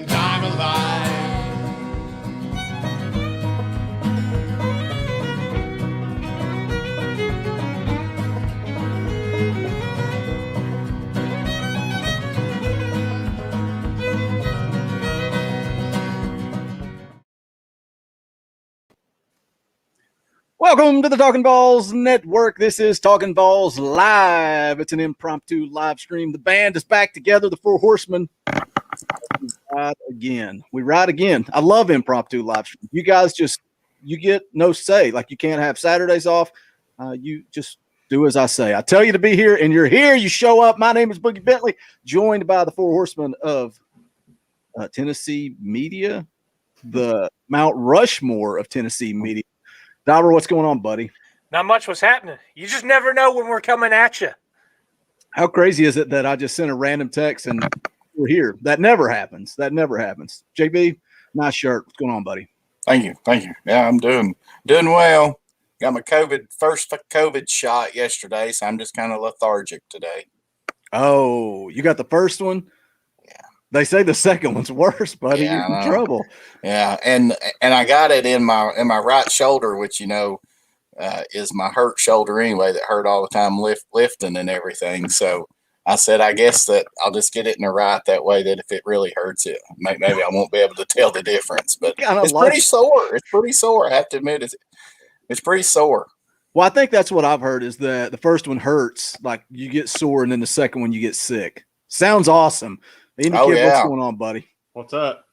second time alive. Welcome to the Talkin VAWLS Network. This is Talkin VAWLS Live. It's an impromptu live stream. The band is back together, the Four Horsemen. We ride again. I love impromptu live stream. You guys you get no say. Like, you can't have Saturdays off. You just do as I say. I tell you to be here, and you're here. You show up. My name is Boogie Bentley, joined by the Four Horsemen of Tennessee media, the Mount Rushmore of Tennessee media. Dauber, what's going on, buddy? Not much was happening. You just never know when we're coming at you. How crazy is it that I just sent a random text and we're here? That never happens. JB, nice shirt. What's going on, buddy? Thank you. Yeah, I'm doing well. Got my first COVID shot yesterday, so I'm just kind of lethargic today. Oh, you got the first one? Yeah. They say the second one's worse, buddy. Yeah, you're in trouble. Yeah, and I got it in my right shoulder, which is my hurt shoulder anyway. That hurt all the time lifting and everything. So I said, I guess that I'll just get it in the right that way. That if it really hurts, maybe I won't be able to tell the difference. But it's pretty sore. It's pretty sore. I have to admit, it's pretty sore. Well, I think that's what I've heard is that the first one hurts, like you get sore, and then the second one you get sick. Sounds awesome. Kid, what's going on, buddy? What's up?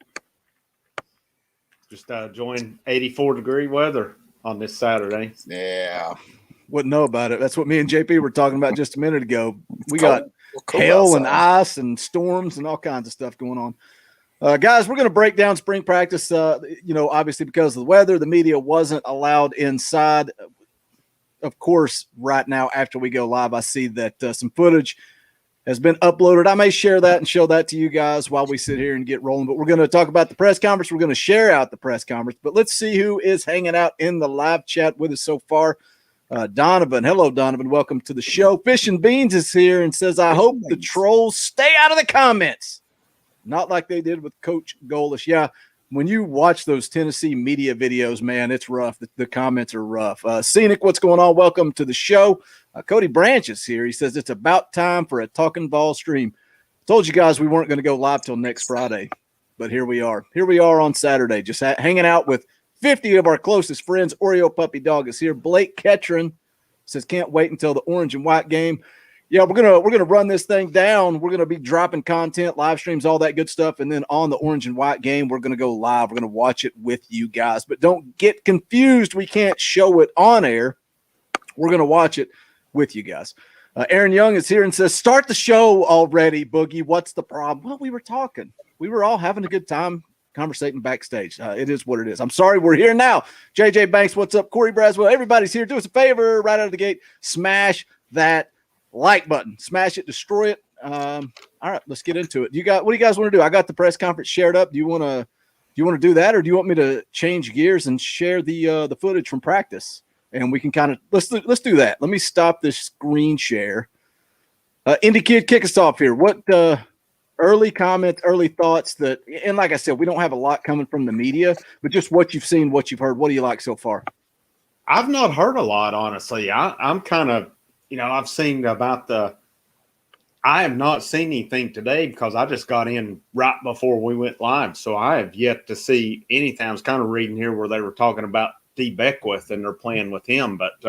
Just joined 84-degree weather on this Saturday. Yeah. Wouldn't know about it. That's what me and JP were talking about just a minute ago. We got hail and ice and storms and all kinds of stuff going on. Guys, we're going to break down spring practice. Obviously because of the weather, the media wasn't allowed inside. Of course, right now after we go live, I see that some footage has been uploaded. I may share that and show that to you guys while we sit here and get rolling. But we're going to talk about the press conference. We're going to share out the press conference. But let's see who is hanging out in the live chat with us so far. Donovan. Hello, Donovan. Welcome to the show. Fish and Beans is here and says, I hope the trolls stay out of the comments. Not like they did with Coach Golish. Yeah, when you watch those Tennessee media videos, man, it's rough. The comments are rough. Scenic, what's going on? Welcome to the show. Cody Branch is here. He says it's about time for a Talkin VAWLS stream. Told you guys we weren't going to go live till next Friday, but here we are. Here we are on Saturday, just hanging out with 50 of our closest friends. Oreo Puppy Dog is here. Blake Ketron says can't wait until the orange and white game. Yeah, we're gonna run this thing down. We're gonna be dropping content, live streams, all that good stuff, and then on the orange and white game, we're gonna go live. We're gonna watch it with you guys, but don't get confused. We can't show it on air. We're gonna watch it with you guys. Aaron Young is here and says, start the show already, Boogie. What's the problem? Well, we were talking. We were all having a good time conversating backstage. It is what it is. I'm sorry we're here now. JJ Banks, what's up? Corey Braswell, everybody's here. Do us a favor right out of the gate. Smash that like button. Smash it, destroy it. All right, let's get into it. What do you guys want to do? I got the press conference shared up. Do you want to do that, or do you want me to change gears and share the footage from practice? And we can kind of let's do that. Let me stop this screen share. Indy Kid, kick us off here. What early comments, early thoughts and like I said, we don't have a lot coming from the media, but just what you've seen, what you've heard. What do you like so far? I've not heard a lot, honestly. I'm kind of, I've seen I have not seen anything today because I just got in right before we went live. So I have yet to see anything. I was kind of reading here where they were talking about D. Beckwith and they're playing with him. But,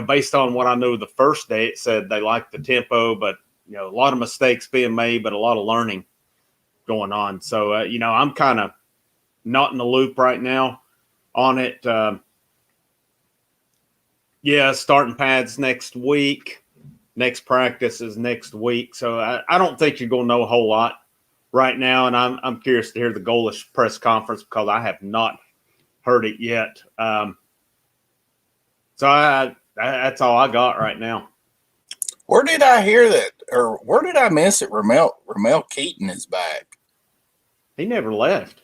based on what I know the first day, it said they liked the tempo, but, a lot of mistakes being made, but a lot of learning going on. So, I'm kind of not in the loop right now on it. Starting pads next week. Next practice is next week. So I don't think you're going to know a whole lot right now. And I'm curious to hear the Golish press conference because I have not heard it yet. So that's all I got right now. Where did I hear that, or where did I miss it? Ramel Keaton is back. He never left.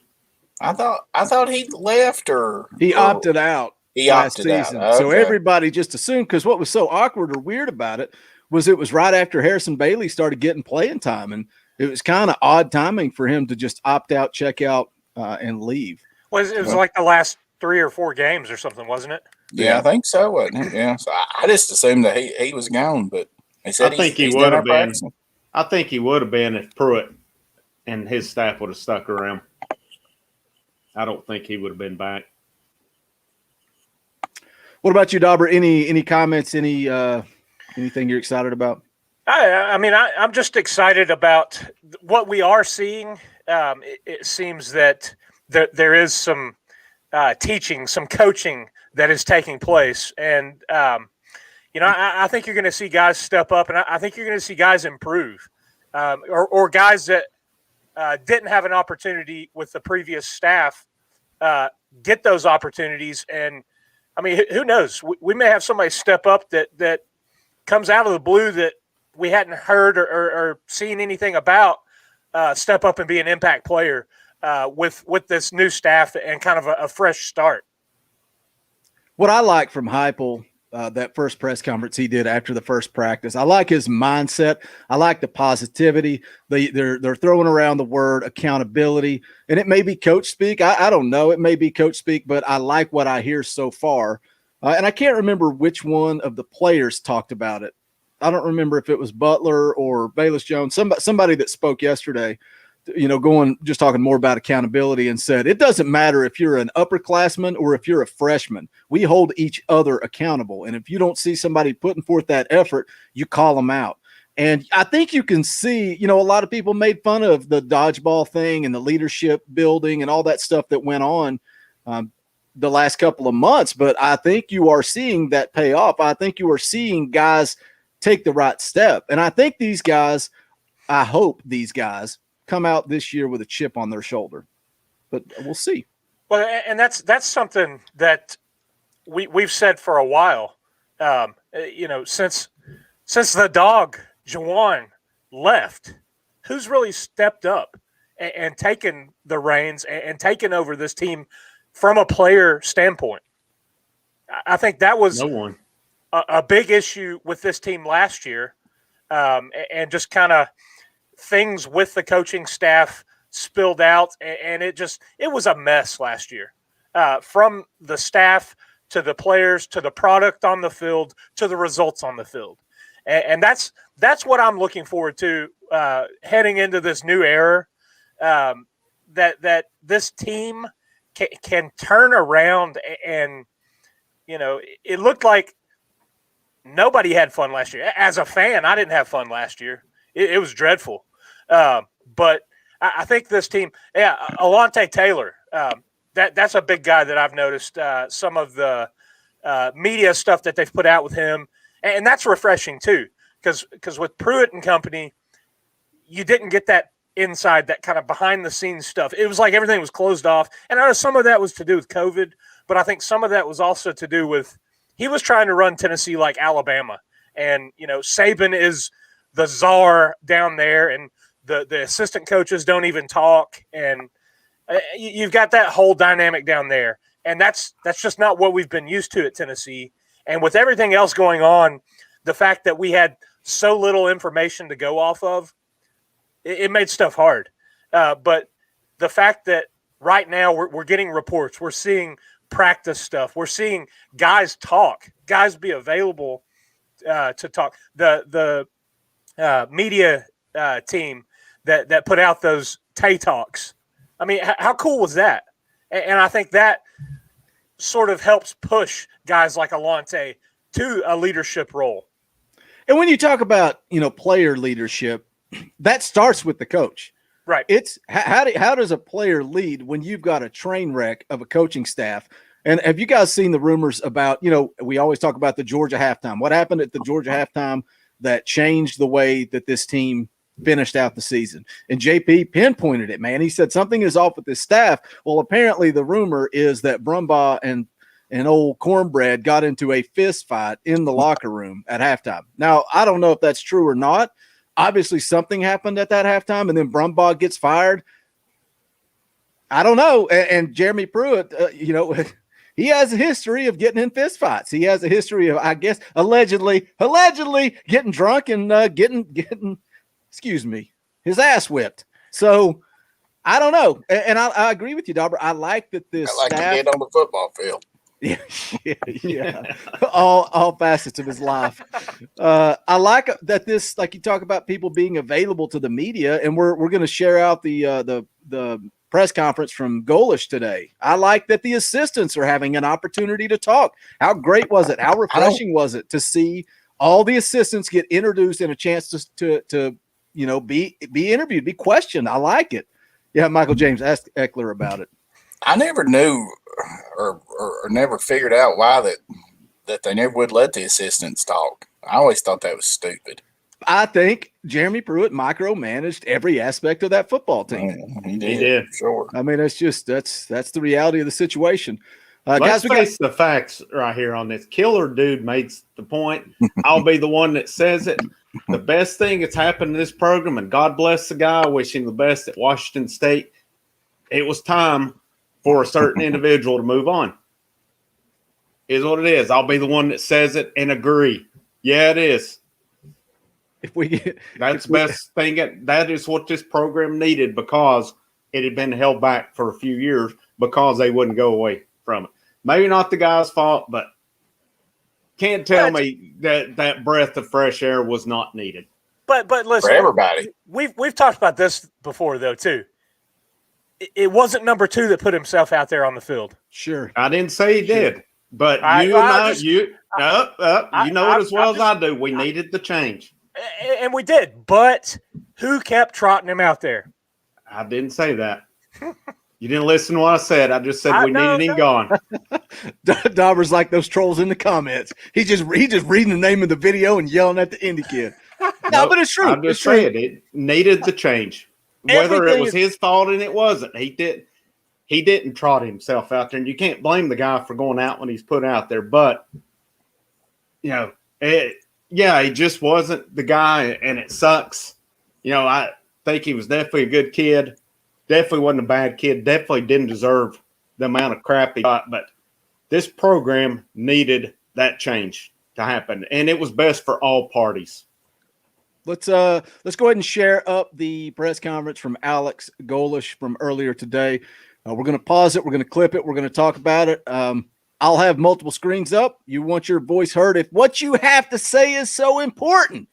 I thought he left, or he opted out. He opted out. Okay. So everybody just assumed, because what was so awkward or weird about it was right after Harrison Bailey started getting playing time, and it was kind of odd timing for him to just opt out, check out, and leave. Well, it was like the last 3 or 4 games or something, wasn't it? Yeah, I think so. Wasn't it? Yeah, so I just assumed that he was gone, but they said I think he he's would done have our been. practicing. I think he would have been if Pruitt and his staff would have stuck around. I don't think he would have been back. What about you, Dauber? Any comments? Anything you're excited about? I mean, I'm just excited about what we are seeing. It seems that there is some teaching, some coaching that is taking place. And, I think you're going to see guys step up, and I think you're going to see guys improve, or guys that didn't have an opportunity with the previous staff get those opportunities. And, I mean, who knows? We may have somebody step up that comes out of the blue that we hadn't heard or seen anything about, step up and be an impact player with this new staff and kind of a fresh start. What I like from Heupel, that first press conference he did after the first practice, I like his mindset. I like the positivity. They're throwing around the word accountability, and it may be coach speak. I don't know. It may be coach speak, but I like what I hear so far. And I can't remember which one of the players talked about it. I don't remember if it was Butler or Bayless Jones, somebody that spoke yesterday, just talking more about accountability, and said, it doesn't matter if you're an upperclassman or if you're a freshman, we hold each other accountable. And if you don't see somebody putting forth that effort, you call them out. And I think you can see, a lot of people made fun of the dodgeball thing and the leadership building and all that stuff that went on the last couple of months. But I think you are seeing that pay off. I think you are seeing guys take the right step. And I think I hope these guys come out this year with a chip on their shoulder, but we'll see. Well, and that's something that we've said for a while. Since the dog Juwan left, who's really stepped up and taken the reins and taken over this team from a player standpoint? I think that was No one. A big issue with this team last year, and just kind of things with the coaching staff spilled out, and it was a mess last year, from the staff to the players to the product on the field to the results on the field, and that's what I'm looking forward to heading into this new era, that this team can turn around. And it looked like nobody had fun last year. As a fan, I didn't have fun last year. It was dreadful. But I think this team, Alontae Taylor, that's a big guy that I've noticed some of the media stuff that they've put out with him. And that's refreshing too, because with Pruitt and company, you didn't get that inside, that kind of behind the scenes stuff. It was like everything was closed off. And I know some of that was to do with COVID, but I think some of that was also to do with he was trying to run Tennessee like Alabama. And, Saban is the czar down there, and the assistant coaches don't even talk. And you've got that whole dynamic down there. And that's just not what we've been used to at Tennessee. And with everything else going on, the fact that we had so little information to go off of, it made stuff hard. But the fact that right now we're getting reports, we're seeing practice stuff, we're seeing guys talk, guys be available to talk. The media team that put out those Tay Talks. I mean, how cool was that? And I think that sort of helps push guys like Alontae to a leadership role. And when you talk about, player leadership, that starts with the coach. Right. It's how does a player lead when you've got a train wreck of a coaching staff? And have you guys seen the rumors about, we always talk about the Georgia halftime. What happened at the Georgia halftime that changed the way that this team finished out the season? And JP pinpointed it, man. He said something is off with this staff. Well, apparently the rumor is that Brumbaugh and old Cornbread got into a fist fight in the locker room at halftime. Now, I don't know if that's true or not. Obviously, something happened at that halftime, and then Brumbaugh gets fired. I don't know. And Jeremy Pruitt, he has a history of getting in fist fights. He has a history of, I guess, allegedly getting drunk and getting, excuse me, his ass whipped. So I don't know. And I agree with you, Dauber. I like that this like staff, he did on the football field. Yeah. all facets of his life. I like that this, like you talk about people being available to the media, and we're going to share out the press conference from Golish today. I like that the assistants are having an opportunity to talk. How great was it? How refreshing was it to see all the assistants get introduced and a chance to be interviewed, be questioned? I like it. Yeah, Michael James asked Eckler about it. I never knew or never figured out why that they never would let the assistants talk. I always thought that was stupid. I think Jeremy Pruitt micromanaged every aspect of that football team. He did. Sure. I mean, that's the reality of the situation. Let's face the facts right here on this. Killer dude made the point. I'll be the one that says it. The best thing that's happened in this program, and God bless the guy, I wish him the best at Washington State. It was time for a certain individual to move on. Is what it is. I'll be the one that says it and agree. Yeah, it is. That's the best thing. That is what this program needed, because it had been held back for a few years because they wouldn't go away from it. Maybe not the guy's fault, but can't tell me that breath of fresh air was not needed. But listen, for everybody. We've talked about this before though too. It wasn't number 2 that put himself out there on the field. Sure, I didn't say he did, but you know it as well as I do. We needed the change, and we did. But who kept trotting him out there? I didn't say that. You didn't listen to what I said. I just said we needed him gone. Dauber's like those trolls in the comments. He's just reading the name of the video and yelling at the indie kid. No, but it's true. I'm just saying it needed the change. Whether it was his fault, and it wasn't. He didn't trot himself out there, and you can't blame the guy for going out when he's put out there. But he just wasn't the guy, and it sucks. I think he was definitely a good kid. Definitely wasn't a bad kid. Definitely didn't deserve the amount of crap he got. But this program needed that change to happen, and it was best for all parties. Let's go ahead and share up the press conference from Alex Golish from earlier today. We're going to pause it. We're going to clip it. We're going to talk about it. I'll have multiple screens up. You want your voice heard. If what you have to say is so important,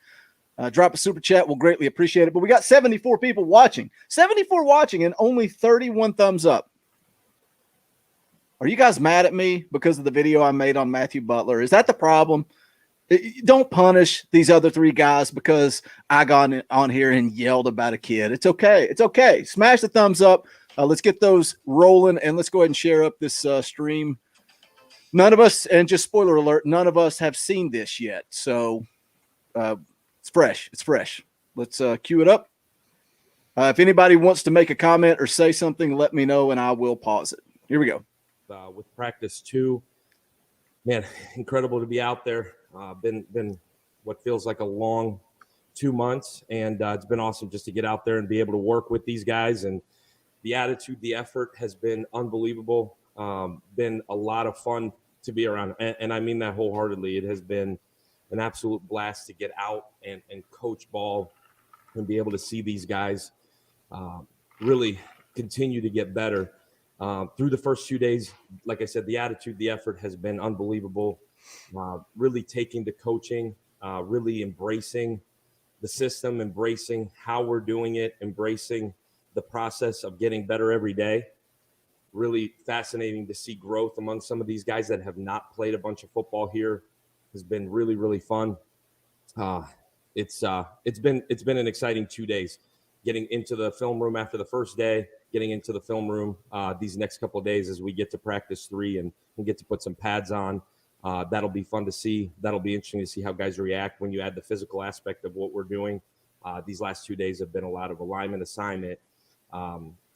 drop a super chat. We'll greatly appreciate it. But we got 74 people watching. 74 watching and only 31 thumbs up. Are you guys mad at me because of the video I made on Matthew Butler? Is that the problem? Don't punish these other 3 guys because I got on here and yelled about a kid. It's okay. It's okay. Smash the thumbs up. Let's get those rolling, and let's go ahead and share up this stream. None of us, and just spoiler alert, none of us have seen this yet. So it's fresh. It's fresh. Let's cue it up. If anybody wants to make a comment or say something, let me know, and I will pause it. Here we go. With practice 2, man, incredible to be out there. Been what feels like a long 2 months, and it's been awesome just to get out there and be able to work with these guys. And the attitude, the effort has been unbelievable. Been a lot of fun to be around, and I mean that wholeheartedly. It has been an absolute blast to get out and coach ball and be able to see these guys really continue to get better. Through the first 2 days, like I said, the attitude, the effort has been unbelievable. Really taking the coaching, really embracing the system, embracing how we're doing it, embracing the process of getting better every day. Really fascinating to see growth among some of these guys that have not played a bunch of football here. Has been really, really fun. It's been an exciting 2 days. Getting into the film room after the first day, getting into the film room these next couple of days as we get to practice 3 and get to put some pads on. That'll be fun to see. That'll be interesting to see how guys react when you add the physical aspect of what we're doing. These last 2 days have been a lot of alignment assignment,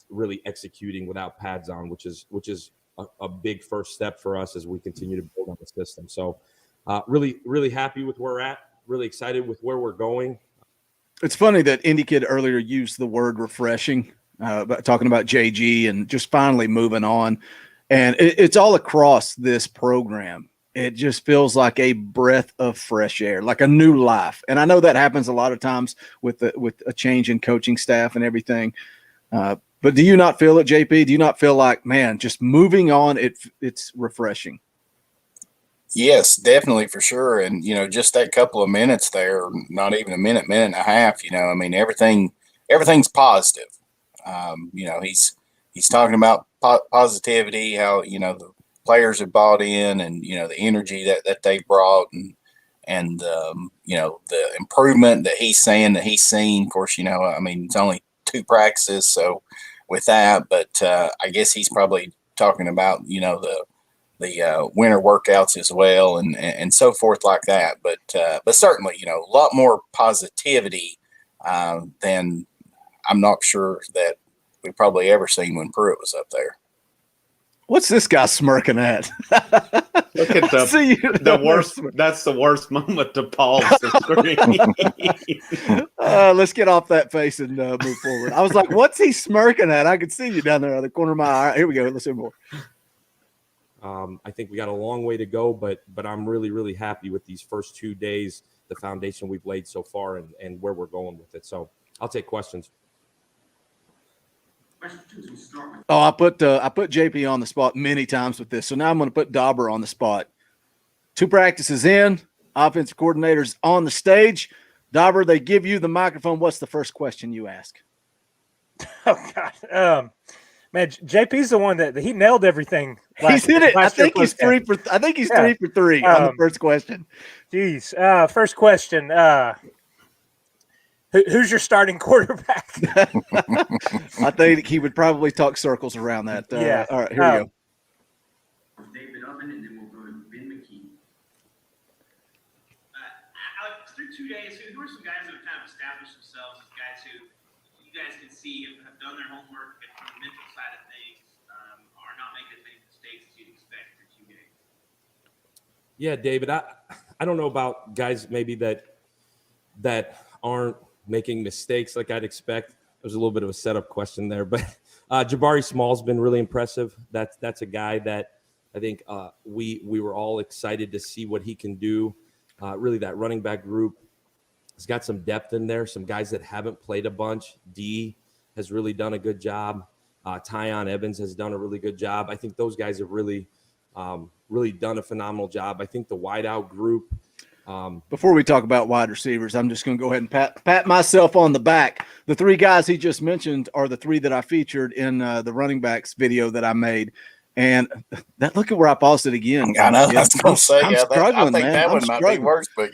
really executing without pads on, which is a big first step for us as we continue to build on the system. So really, really happy with where we're at, really excited with where we're going. It's funny that Indy Kid earlier used the word refreshing, talking about JG and just finally moving on. And it's all across this program. it just feels like a breath of fresh air, like a new life. And I know that happens a lot of times with a change in coaching staff and everything. But do you not feel it, JP? Do you not feel like, man, just moving on, it's refreshing? Yes, definitely, for sure. And, just that couple of minutes there, not even a minute and a half, I mean, everything's positive. He's talking about positivity, how, the players have bought in, and, the energy that they brought, and the improvement that he's saying that he's seen. Of course, I mean, it's only 2 practices. So with that, but I guess he's probably talking about, the winter workouts as well, and so forth like that. But certainly, a lot more positivity than I'm not sure that we probably ever seen when Pruitt was up there. What's this guy smirking at? Look at the worst. That's the worst moment to pause the screen. Let's get off that face and move forward. I was like, what's he smirking at? I could see you down there on the corner of my eye. All right, here we go. Let's see more. I think we got a long way to go, but I'm really, really happy with these first 2 days, the foundation we've laid so far, and where we're going with it. So I'll take questions. Oh, I put JP on the spot many times with this, so now I'm going to put Dauber on the spot. 2 practices in, offensive coordinators on the stage. Dauber, they give you the microphone. What's the first question you ask? Oh God, man, JP's the one that he nailed everything. He's hit it. I think he's 3 for 3 on the first question. Geez, first question. Who's your starting quarterback? I think he would probably talk circles around that. Yeah. All right, here we go. David Oven, and then we'll go to Ben McKee. Alex, through 2 days, who are some guys that have kind of established themselves as guys who you guys can see have done their homework and from the mental side of things are not making as many mistakes as you'd expect through 2 days? Yeah, David, I don't know about guys maybe that aren't making mistakes like I'd expect. There's a little bit of a setup question there, but Jabari Small's been really impressive. That's a guy that I think we were all excited to see what he can do. Really, that running back group has got some depth in there, some guys that haven't played a bunch. D has really done a good job. Tyon Evans has done a really good job. I think those guys have really done a phenomenal job. I think the wideout group. Before we talk about wide receivers, I'm just going to go ahead and pat myself on the back. The 3 guys he just mentioned are the 3 that I featured in the running backs video that I made. And look at where I paused it again. I know. I was going to say, I'm struggling, I think man. that one might be worse. But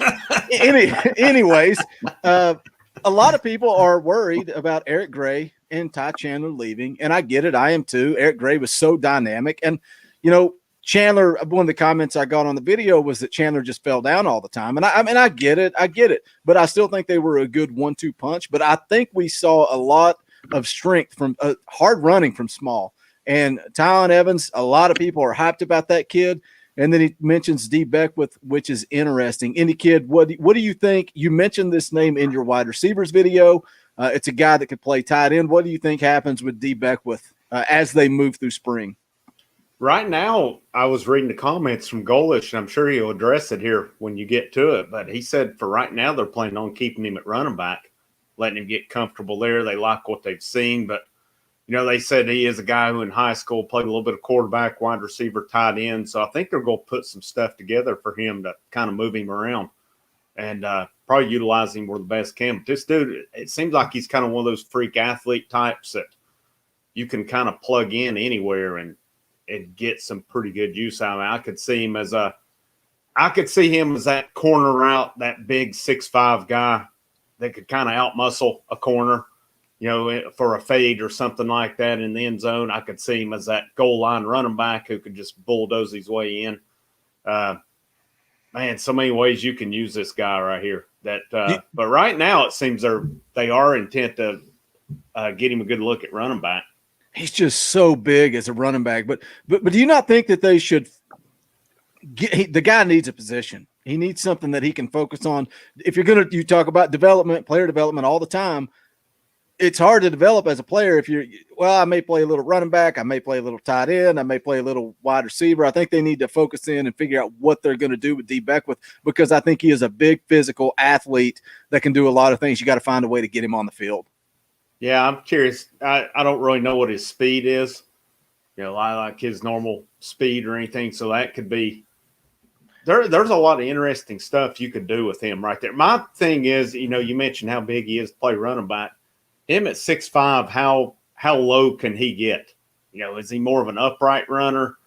anyways, a lot of people are worried about Eric Gray and Ty Chandler leaving, and I get it. I am too. Eric Gray was so dynamic, and Chandler, one of the comments I got on the video was that Chandler just fell down all the time. And I get it. But I still think they were a good 1-2 punch. But I think we saw a lot of strength from hard running from Small. And Tyon Evans, a lot of people are hyped about that kid. And then he mentions D. Beckwith, which is interesting. Any kid, what do you think? You mentioned this name in your wide receivers video. It's a guy that could play tight end. What do you think happens with D. Beckwith as they move through spring? Right now, I was reading the comments from Golish, and I'm sure he'll address it here when you get to it. But he said for right now, they're planning on keeping him at running back, letting him get comfortable there. They like what they've seen. But, they said he is a guy who in high school played a little bit of quarterback, wide receiver, tight end. So I think they're going to put some stuff together for him to kind of move him around and probably utilize him where the best can. But this dude, it seems like he's kind of one of those freak athlete types that you can kind of plug in anywhere and get some pretty good use out of him. I could see him as that corner route, that big 6'5" guy that could kind of outmuscle a corner, for a fade or something like that in the end zone. I could see him as that goal line running back who could just bulldoze his way in. Man, so many ways you can use this guy right here. But right now it seems they are intent to get him a good look at running back. He's just so big as a running back. But do you not think that they should the guy needs a position. He needs something that he can focus on. If you talk about development, player development all the time, it's hard to develop as a player if I may play a little running back, I may play a little tight end, I may play a little wide receiver. I think they need to focus in and figure out what they're going to do with D. Beckwith, because I think he is a big physical athlete that can do a lot of things. You got to find a way to get him on the field. Yeah, I'm curious. I don't really know what his speed is. Like his normal speed or anything. So that could be there's a lot of interesting stuff you could do with him right there. My thing is, you mentioned how big he is to play running back. Him at 6'5", how low can he get? Is he more of an upright runner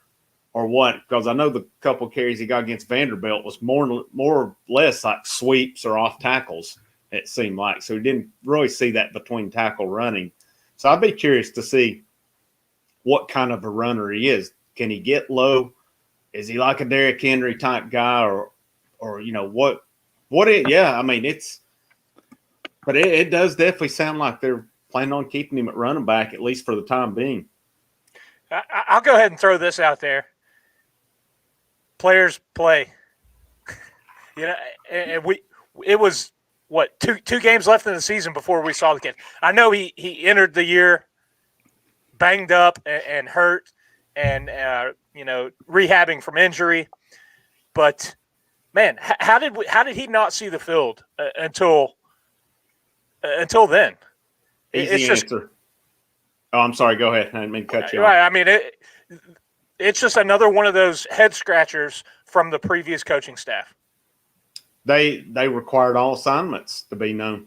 or what? Because I know the couple carries he got against Vanderbilt was more or less like sweeps or off tackles, it seemed like. So we didn't really see that between tackle running. So I'd be curious to see what kind of a runner he is. Can he get low? Is he like a Derrick Henry type guy or what? But it does definitely sound like they're planning on keeping him at running back, at least for the time being. I'll go ahead and throw this out there. Players play. And it was what two games left in the season before we saw the kid. I know he entered the year banged up and hurt and rehabbing from injury, but man, how did he not see the field until then? Easy answer. Oh, I'm sorry. Go ahead. I didn't mean to cut you off. Right. I mean, it's just another one of those head scratchers from the previous coaching staff. They required all assignments to be known.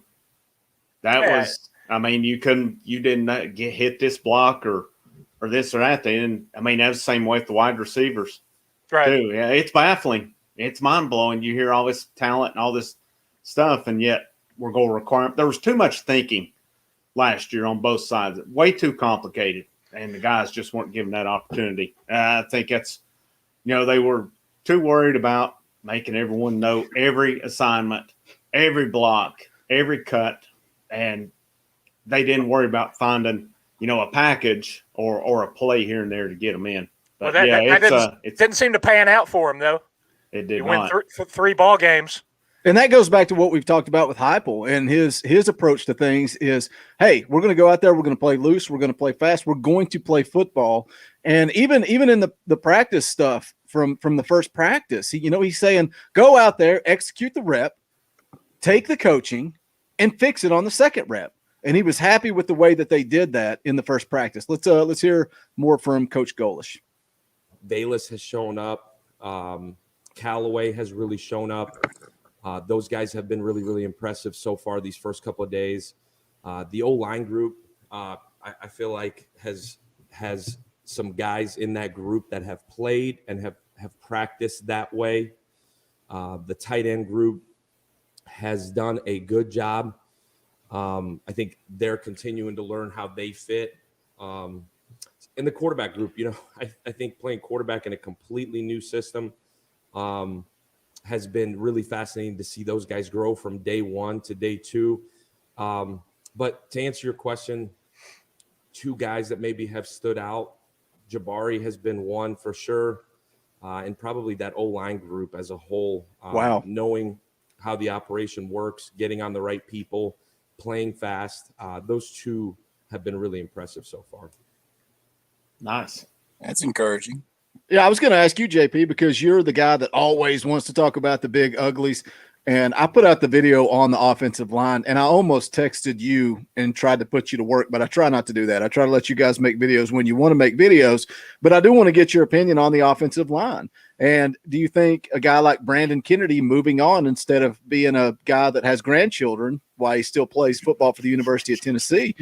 That was, I mean, you didn't get hit this block or this or that. They didn't. I mean, that's the same way with the wide receivers, right? Too. Yeah, it's baffling. It's mind blowing. You hear all this talent and all this stuff, and yet we're going to require. There was too much thinking last year on both sides. Way too complicated, and the guys just weren't given that opportunity. I think that's, they were too worried about making everyone know every assignment, every block, every cut, and they didn't worry about finding, a package or a play here and there to get them in. But it didn't seem to pan out for him, though. It did not. Win three ball games. And that goes back to what we've talked about with Heupel, and his approach to things is, hey, we're going to go out there, we're going to play loose, we're going to play fast, we're going to play football. And even in the practice stuff from the first practice, he's saying, go out there, execute the rep, take the coaching, and fix it on the second rep. And he was happy with the way that they did that in the first practice. Let's hear more from Coach Golish. VAWLS has shown up. Callaway has really shown up. Those guys have been really, really impressive so far these first couple of days. The O-line group, I feel like has some guys in that group that have played and have practiced that way. The tight end group has done a good job. I think they're continuing to learn how they fit. In the quarterback group, I think playing quarterback in a completely new system has been really fascinating to see those guys grow from day one to day two. But to answer your question, two guys that maybe have stood out, Jabari has been one for sure, and probably that O-line group as a whole. Wow. Knowing how the operation works, getting on the right people, playing fast. Those two have been really impressive so far. Nice. That's encouraging. Yeah, I was going to ask you, JP, because you're the guy that always wants to talk about the big uglies. And I put out the video on the offensive line, and I almost texted you and tried to put you to work, but I try not to do that. I try to let you guys make videos when you want to make videos, but I do want to get your opinion on the offensive line. And do you think a guy like Brandon Kennedy moving on instead of being a guy that has grandchildren while he still plays football for the University of Tennessee,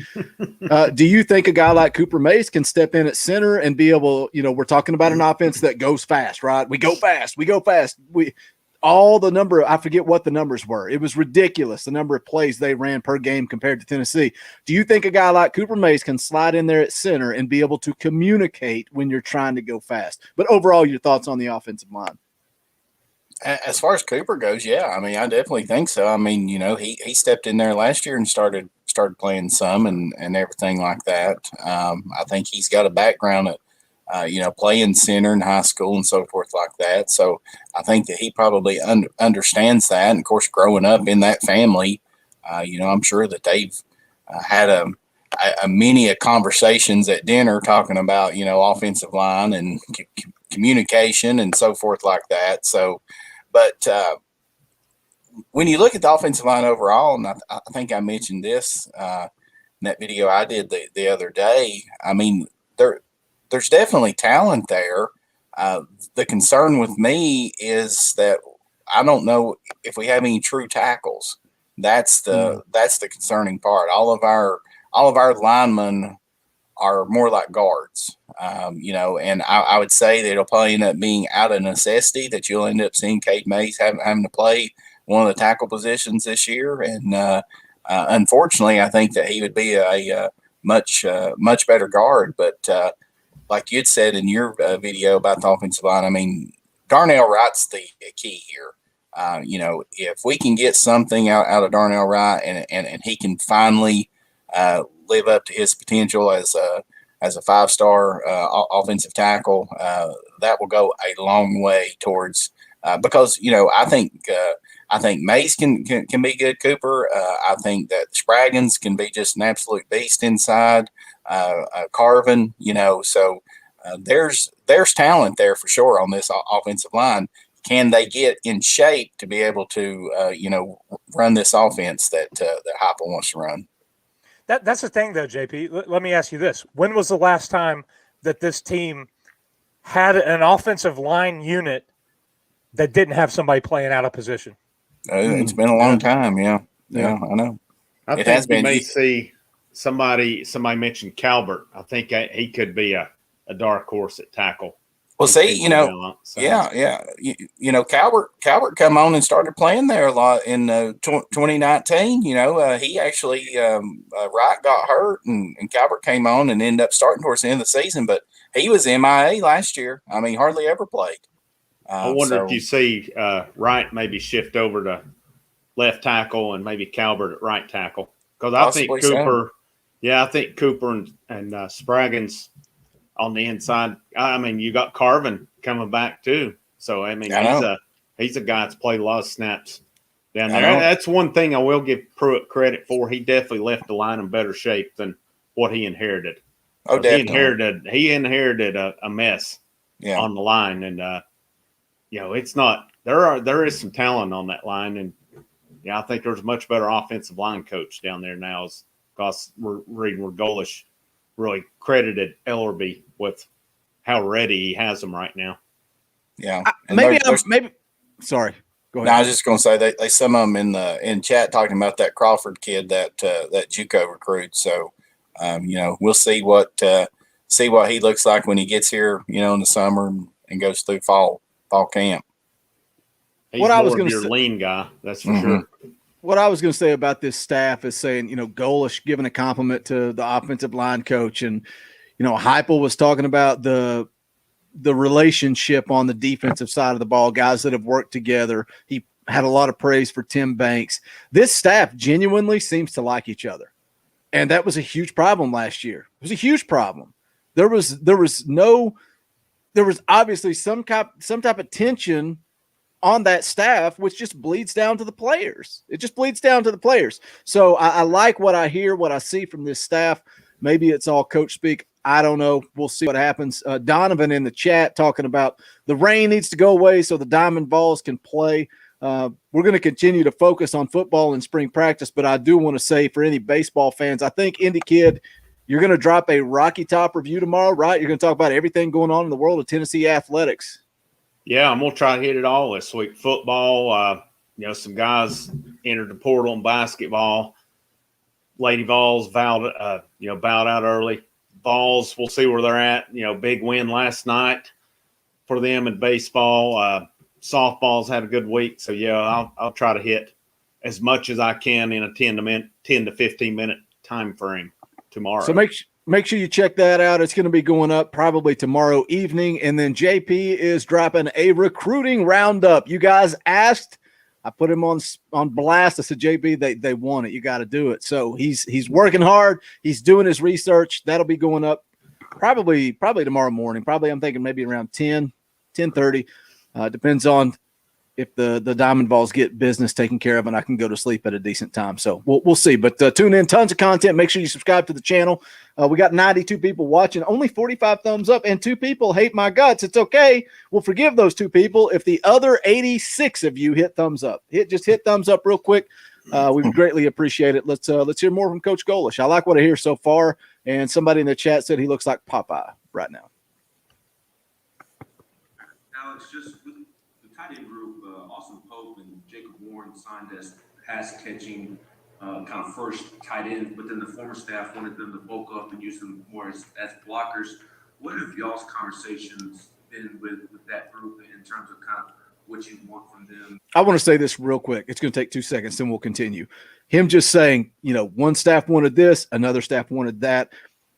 do you think a guy like Cooper Mays can step in at center and be able, we're talking about an offense that goes fast, right? We go fast. I forget what the numbers were. It was ridiculous, the number of plays they ran per game compared to Tennessee. Do you think a guy like Cooper Mays can slide in there at center and be able to communicate when you're trying to go fast? But overall, your thoughts on the offensive line? As far as Cooper goes, yeah, I mean, I definitely think so. I mean, he stepped in there last year and started playing some and everything like that. I think he's got a background at playing center in high school and so forth like that. So I think that he probably understands that. And of course, growing up in that family, I'm sure that they've had a many conversations at dinner talking about, offensive line and communication and so forth like that. So, but when you look at the offensive line overall, and I think I mentioned this in that video I did the other day, I mean, there's definitely talent there. The concern with me is that I don't know if we have any true tackles. That's the concerning part. All of our linemen are more like guards, and I would say that it'll probably end up being out of necessity that you'll end up seeing Cade Mays having to play one of the tackle positions this year. And unfortunately, I think that he would be a much better guard. But like you'd said in your video about the offensive line, I mean, Darnell Wright's the key here. If we can get something out of Darnell Wright and he can finally live up to his potential as a 5-star offensive tackle, that will go a long way towards because I think Mace can be good, Cooper. I think that Spraggins can be just an absolute beast inside. Carvin, so there's talent there for sure on this offensive line. Can they get in shape to be able to run this offense that Heupel wants to run? That's the thing, though, JP. Let me ask you this: when was the last time that this team had an offensive line unit that didn't have somebody playing out of position? It's been a long time. Yeah, I know. I think you may see somebody mentioned Calvert. I think he could be a dark horse at tackle. Well, see, Calvert come on and started playing there a lot in 2019. He actually Wright got hurt and Calvert came on and ended up starting towards the end of the season. But he was MIA last year. I mean, hardly ever played. I wonder if you see Wright maybe shift over to left tackle and maybe Calvert at right tackle, because I think Cooper, I think Cooper and Spraggins on the inside. I mean, you got Carvin coming back too, so I mean he's a guy that's played a lot of snaps down there. That's one thing I will give Pruitt credit for. He definitely left the line in better shape than what he inherited. Oh, definitely. He inherited a mess on the line, and it's not there is some talent on that line, and I think there's a much better offensive line coach down there now, because we're reading where Golish really credited Ellerby with how ready he has them right now. Yeah, Sorry, go ahead. No, I was just going to say they some of them in chat talking about that Crawford kid that JUCO recruit. So we'll see what he looks like when he gets here, in the summer and goes through fall camp. He's more of your lean guy, that's for sure. What I was going to say about this staff is saying, Golish giving a compliment to the offensive line coach, and Heupel was talking about the relationship on the defensive side of the ball, guys that have worked together. He had a lot of praise for Tim Banks. This staff genuinely seems to like each other, and that was a huge problem last year. It was a huge problem. There was obviously some type of tension on that staff, which just bleeds down to the players. It just bleeds down to the players. So I like what I hear, what I see from this staff. Maybe it's all coach speak. I don't know. We'll see what happens. Donovan in the chat talking about the rain needs to go away so the Diamond Vols can play. We're going to continue to focus on football and spring practice, but I do want to say for any baseball fans, I think Indy Kid, you're going to drop a Rocky Top review tomorrow, right? You're going to talk about everything going on in the world of Tennessee athletics. Yeah, I'm going to try to hit it all this week. Football, some guys entered the portal in basketball. Lady Vols bowed out early. Vols, we'll see where they're at. Big win last night for them in baseball. Softball's had a good week. So, I'll try to hit as much as I can in a 10 to 15 minute time frame tomorrow. So make sure you check that out. It's going to be going up probably tomorrow evening. And then JP is dropping a recruiting roundup. You guys asked. I put him on blast. I said, JP, they want it. You got to do it. So he's working hard. He's doing his research. That'll be going up probably tomorrow morning. Probably I'm thinking maybe around 10:30. Depends on if the Diamond Balls get business taken care of and I can go to sleep at a decent time. So we'll see. But tune in, tons of content. Make sure you subscribe to the channel. We got 92 people watching, only 45 thumbs up, and 2 people hate my guts. It's okay. We'll forgive those 2 people if the other 86 of you hit thumbs up. Just hit thumbs up real quick. We greatly appreciate it. Let's hear more from Coach Golish. I like what I hear so far. And somebody in the chat said he looks like Popeye right now. Alex, just with the tight end group, Austin Pope and Jacob Warren signed as pass catching kind of first tight end, but then the former staff wanted them to bulk up and use them more as blockers. What have y'all's conversations been with that group in terms of kind of what you want from them? I want to say this real quick. It's going to take 2 seconds, then we'll continue. Him just saying, one staff wanted this, another staff wanted that.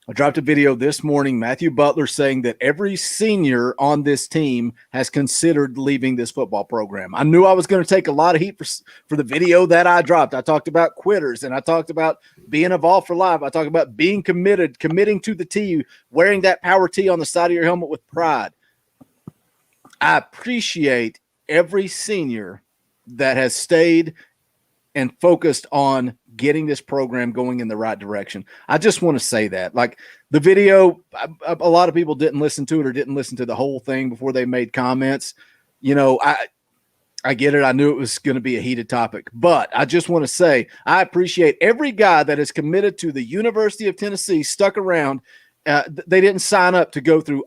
I dropped a video this morning, Matthew Butler saying that every senior on this team has considered leaving this football program. I knew I was going to take a lot of heat for the video that I dropped. I talked about quitters, and I talked about being evolved for life. I talked about being committing to the T, wearing that power T on the side of your helmet with pride. I appreciate every senior that has stayed and focused on getting this program going in the right direction. I just want to say that. Like the video, a lot of people didn't listen to it or didn't listen to the whole thing before they made comments. I get it. I knew it was going to be a heated topic, but I just want to say I appreciate every guy that is committed to the University of Tennessee, stuck around. They didn't sign up to go through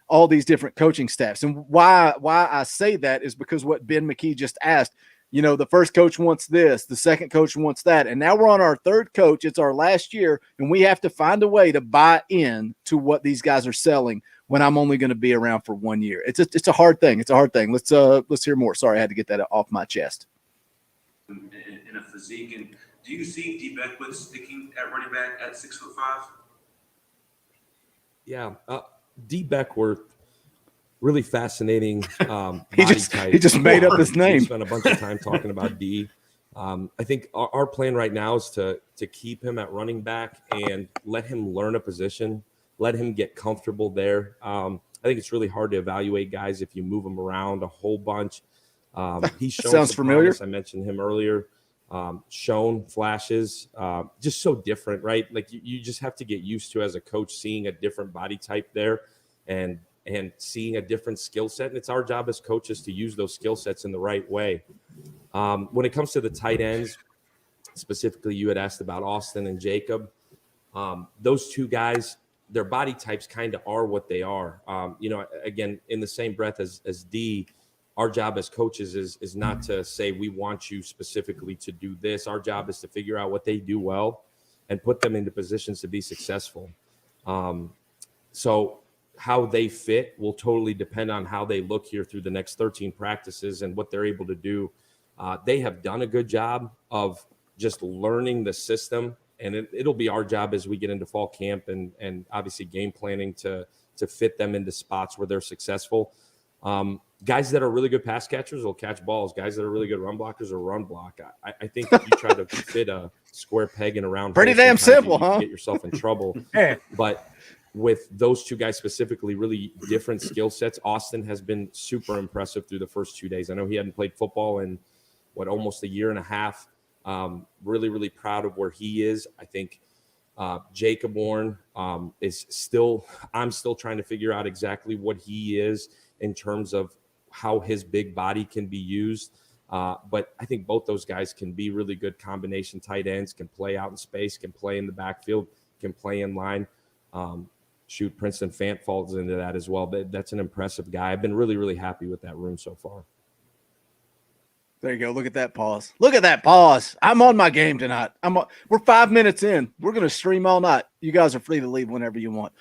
all these different coaching staffs. And why I say that is because what Ben McKee just asked. The first coach wants this, the second coach wants that, and now we're on our third coach. It's our last year, and we have to find a way to buy in to what these guys are selling when I'm only going to be around for 1 year. It's a hard thing. It's a hard thing. Let's hear more. Sorry, I had to get that off my chest. In a physique, and do you see D. Beckwith sticking at running back at 6'5"? Yeah, D. Beckworth. Really fascinating. He just made up his name. We spent a bunch of time talking about D. I think our plan right now is to keep him at running back and let him learn a position, let him get comfortable there. I think it's really hard to evaluate guys if you move them around a whole bunch. He's shown sounds familiar. Promise. I mentioned him earlier. Shown flashes, just so different, right? Like you just have to get used to as a coach seeing a different body type there and seeing a different skill set. And it's our job as coaches to use those skill sets in the right way. When it comes to the tight ends, specifically, you had asked about Austin and Jacob. Those 2 guys, their body types kind of are what they are. Again, in the same breath as D, our job as coaches is not to say we want you specifically to do this. Our job is to figure out what they do well and put them into positions to be successful. So how they fit will totally depend on how they look here through the next 13 practices and what they're able to do. They have done a good job of just learning the system, and it'll be our job as we get into fall camp and obviously game planning to fit them into spots where they're successful. Guys that are really good pass catchers will catch balls. Guys that are really good run blockers will run block. I think if you try to fit a square peg in a round pretty hole, damn simple, you huh? get yourself in trouble. But with those 2 guys specifically, really different skill sets. Austin has been super impressive through the first 2 days. I know he hadn't played football in almost a year and a half. Really, really proud of where he is. I think Jacob Warren is still – I'm still trying to figure out exactly what he is in terms of how his big body can be used. But I think both those guys can be really good combination tight ends, can play out in space, can play in the backfield, can play in line. Princeton Fant falls into that as well. That's an impressive guy. I've been really, really happy with that room so far. There you go. Look at that pause. Look at that pause. I'm on my game tonight. We're 5 minutes in. We're going to stream all night. You guys are free to leave whenever you want.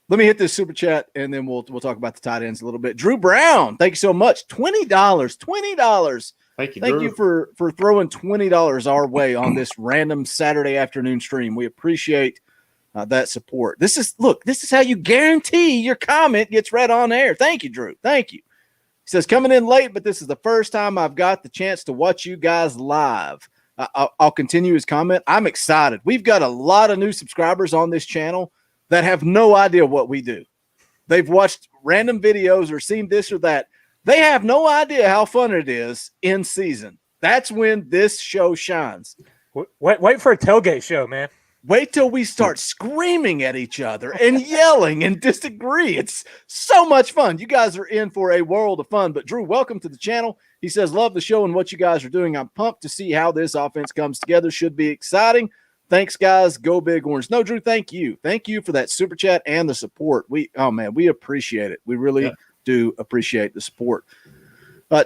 Let me hit this super chat, and then we'll talk about the tight ends a little bit. Drew Brown, thank you so much. $20. $20. Thank you, Thank Drew. you for throwing $20 our way on this random Saturday afternoon stream. We appreciate that support. This is how you guarantee your comment gets read on air. Thank you, Drew. Thank you. He says, coming in late, but this is the first time I've got the chance to watch you guys live. I'll continue his comment. I'm excited. We've got a lot of new subscribers on this channel that have no idea what we do. They've watched random videos or seen this or that. They have no idea how fun it is in season. That's when this show shines. Wait for a tailgate show, man. Wait till we start screaming at each other and yelling and disagree. It's so much fun. You guys are in for a world of fun. But Drew, welcome to the channel. He says, love the show and what you guys are doing. I'm pumped to see how this offense comes together. Should be exciting. Thanks, guys. Go Big Orange. No, Drew, thank you. Thank you for that super chat and the support. We appreciate it. We really do appreciate the support.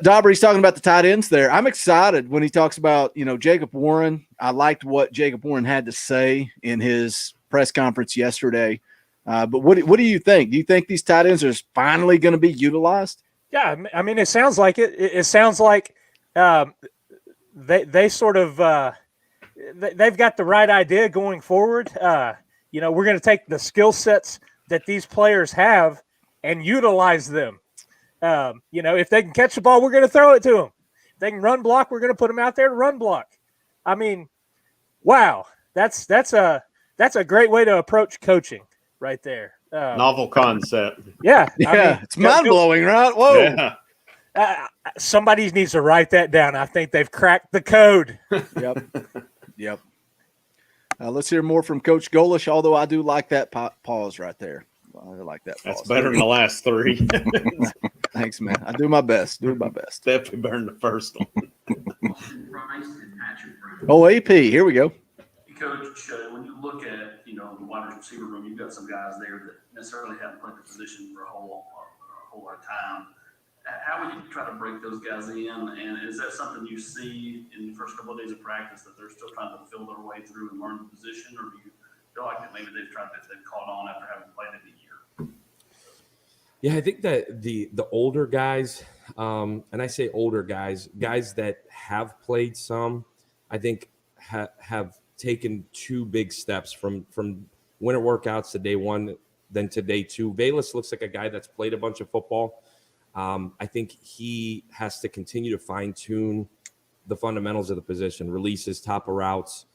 Dauber, he's talking about the tight ends there. I'm excited when he talks about, Jacob Warren. I liked what Jacob Warren had to say in his press conference yesterday. But what do you think? Do you think these tight ends are finally going to be utilized? Yeah, I mean, it sounds like it. It sounds like they sort of they've got the right idea going forward. We're going to take the skill sets that these players have and utilize them. If they can catch the ball, we're going to throw it to them. If they can run block, we're going to put them out there to run block. I mean, wow, that's a great way to approach coaching right there. Novel concept. Yeah, it's mind blowing, right? Whoa. Yeah. Somebody needs to write that down. I think they've cracked the code. Yep. Let's hear more from Coach Golish, although I do like that pause right there. I like that pause. That's better than the last three. Thanks, man. I do my best. Definitely better than the first one. Price and Patrick Brown. Oh, AP. Here we go. Coach, when you look at, the wide receiver room, you've got some guys there that necessarily haven't played the position for a whole lot of time. How would you try to break those guys in? And is that something you see in the first couple of days of practice, that they're still trying to feel their way through and learn the position? Or do you feel like that maybe they've caught on after having played it a year? Yeah, I think that the older guys, and I say older guys that have played some, I think have taken two big steps from winter workouts to day one, then to day two. Valus looks like a guy that's played a bunch of football. I think he has to continue to fine-tune the fundamentals of the position, releases, top of routes,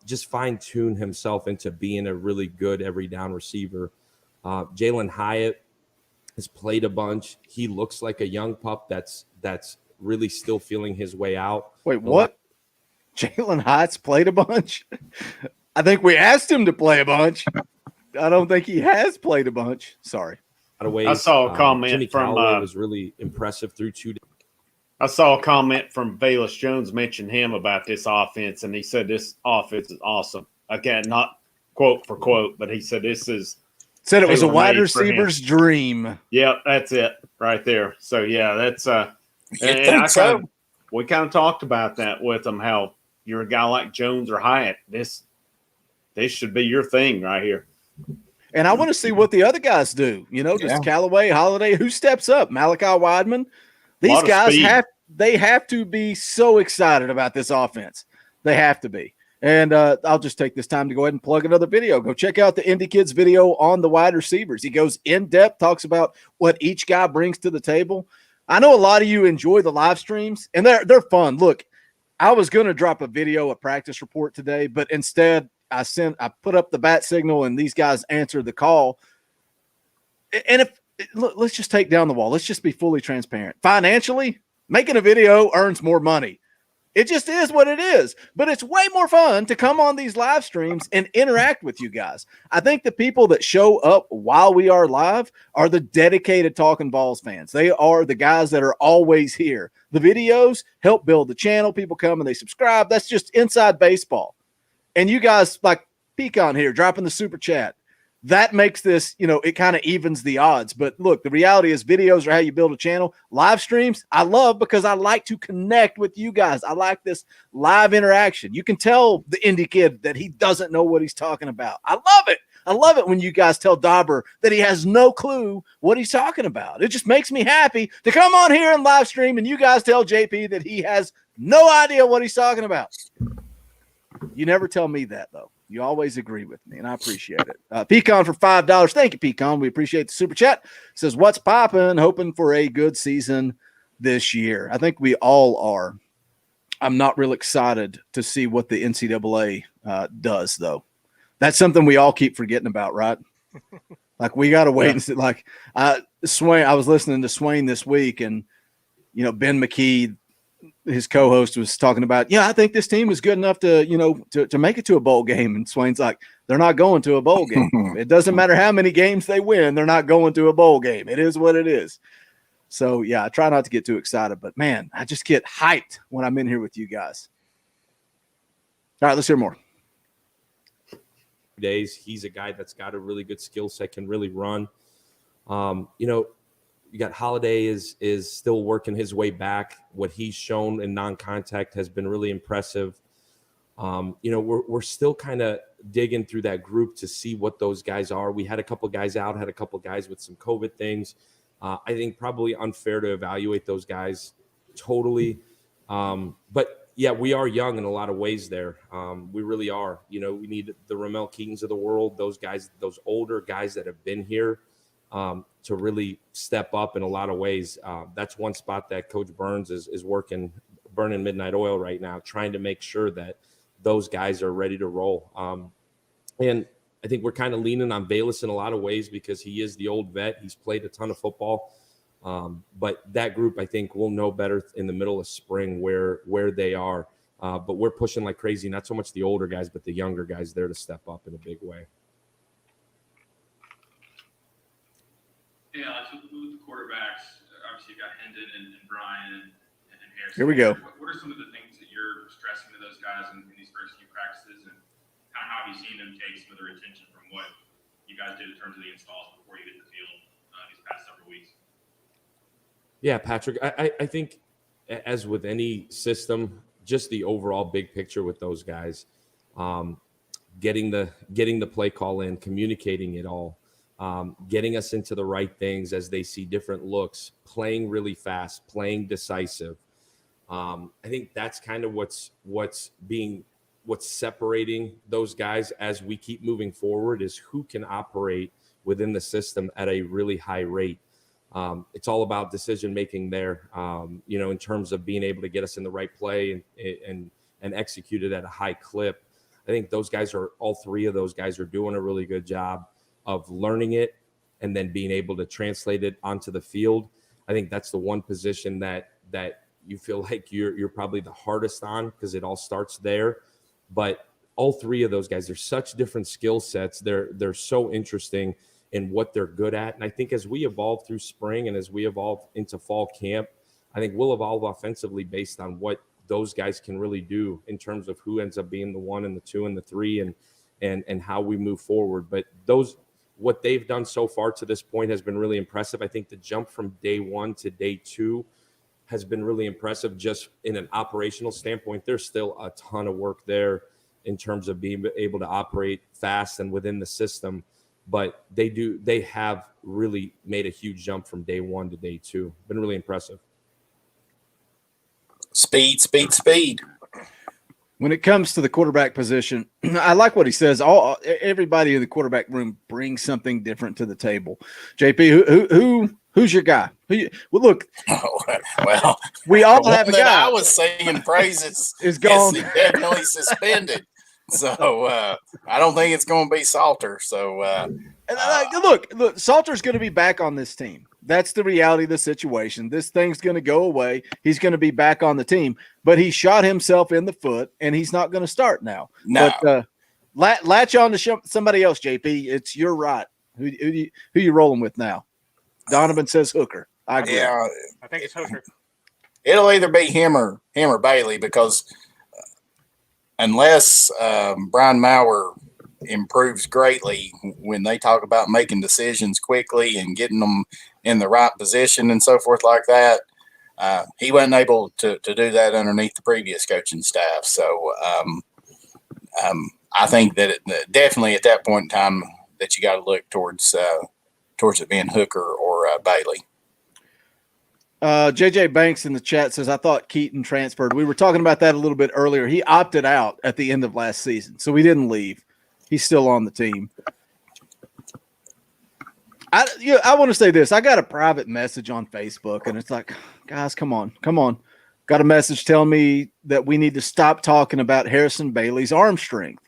just fine-tune himself into being a really good every down receiver. Jalen Hyatt has played a bunch. He looks like a young pup that's really still feeling his way out. Wait, what? Jalen Hyatt's played a bunch? I think we asked him to play a bunch. I don't think he has played a bunch. Sorry. I saw a comment Jimmy from was really impressive through 2 days. I saw a comment from Valus Jones mention him about this offense, and he said this offense is awesome. Again, not quote for quote, but he said this is said it was a wide tailor-made for him. receiver's dream. Yeah, that's it right there. So yeah, that's we kind of talked about that with him, how you're a guy like Jones or Hyatt. This should be your thing right here. And I want to see what the other guys do. Just Callaway, Holiday, who steps up? Malachi Wideman. These guys have to be so excited about this offense. They have to be. And I'll just take this time to go ahead and plug another video. Go check out the Indy Kids video on the wide receivers. He goes in depth, talks about what each guy brings to the table. I know a lot of you enjoy the live streams, and they're fun. Look, I was going to drop a video, a practice report today, but instead I put up the bat signal and these guys answered the call. And let's just take down the wall. Let's just be fully transparent. Financially, making a video earns more money. It just is what it is. But it's way more fun to come on these live streams and interact with you guys. I think the people that show up while we are live are the dedicated Talkin VAWLS fans. They are the guys that are always here. The videos help build the channel. People come and they subscribe. That's just inside baseball. And you guys like Pecan here dropping the super chat. That makes this, it kind of evens the odds. But look, the reality is videos are how you build a channel. Live streams, I love because I like to connect with you guys. I like this live interaction. You can tell the indie kid that he doesn't know what he's talking about. I love it. I love it when you guys tell Dauber that he has no clue what he's talking about. It just makes me happy to come on here and live stream and you guys tell JP that he has no idea what he's talking about. You never tell me that, though. You always agree with me, and I appreciate it. Pecan for $5. Thank you, Pecan. We appreciate the super chat. Says, what's popping? Hoping for a good season this year. I think we all are. I'm not real excited to see what the NCAA does, though. That's something we all keep forgetting about, right? Like we got to wait and see. Like Swain, I was listening to Swain this week, and Ben McKee, his co-host, was talking about, I think this team is good enough to to make it to a bowl game. And Swain's like, they're not going to a bowl game. It doesn't matter how many games they win, they're not going to a bowl game. It is what it is. So I try not to get too excited, but man, I just get hyped when I'm in here with you guys. All right, let's hear more. Days, he's a guy that's got a really good skill set, can really run. You got Holiday is still working his way back. What he's shown in non-contact has been really impressive. We're still kind of digging through that group to see what those guys are. We had a couple guys out, had a couple guys with some COVID things. I think probably unfair to evaluate those guys totally. But yeah, we are young in a lot of ways there. We really are. We need the Ramel Keatons of the world, those guys, those older guys that have been here to really step up in a lot of ways. That's one spot that Coach Burns is working, burning midnight oil right now, trying to make sure that those guys are ready to roll. And I think we're kind of leaning on Bayless in a lot of ways because he is the old vet. He's played a ton of football. But that group, I think, will know better in the middle of spring where they are. But we're pushing like crazy, not so much the older guys, but the younger guys there to step up in a big way. Yeah, so with the quarterbacks, obviously you've got Hendon and Brian and Harrison. Here we go. What are some of the things that you're stressing to those guys in these first few practices, and kind of how have you seen them take some of their attention from what you guys did in terms of the installs before you hit the field these past several weeks? Yeah, Patrick, I think as with any system, just the overall big picture with those guys, getting the play call in, communicating it all, getting us into the right things as they see different looks, playing really fast, playing decisive. I think that's kind of what's separating those guys as we keep moving forward is who can operate within the system at a really high rate. It's all about decision making there, in terms of being able to get us in the right play and execute it at a high clip. I think all three of those guys are doing a really good job of learning it and then being able to translate it onto the field. I think that's the one position that you feel like you're probably the hardest on because it all starts there. But all three of those guys, they're such different skill sets. They're so interesting in what they're good at. And I think as we evolve through spring and as we evolve into fall camp, I think we'll evolve offensively based on what those guys can really do in terms of who ends up being the 1 and the 2 and the 3 and how we move forward. But what they've done so far to this point has been really impressive. I think the jump from day 1 to day 2 has been really impressive just in an operational standpoint. There's still a ton of work there in terms of being able to operate fast and within the system. But they have really made a huge jump from day 1 to day 2. Been really impressive. Speed. When it comes to the quarterback position, I like what he says. Everybody in the quarterback room brings something different to the table. JP, who's your guy? Look, well, we all have a guy. I was saying praises is gone. Is definitely suspended. So I don't think it's going to be Salter. So look, Salter's going to be back on this team. That's the reality of the situation. This thing's going to go away. He's going to be back on the team, but he shot himself in the foot, and he's not going to start now. No. But latch on to somebody else, JP. It's your right. Who you rolling with now? Donovan says Hooker. I agree. Yeah, I think it's Hooker. It'll either be him or Bailey because unless Brian Maurer improves greatly when they talk about making decisions quickly and getting them in the right position and so forth like that, he wasn't able to do that underneath the previous coaching staff. So I think that definitely at that point in time that you got to look towards it being Hooker or Bailey. JJ Banks in the chat says, I thought Keaton transferred. We were talking about that a little bit earlier. He opted out at the end of last season, so he didn't leave. He's still on the team. I want to say this. I got a private message on Facebook, and it's like, guys, come on. Got a message telling me that we need to stop talking about Harrison Bailey's arm strength.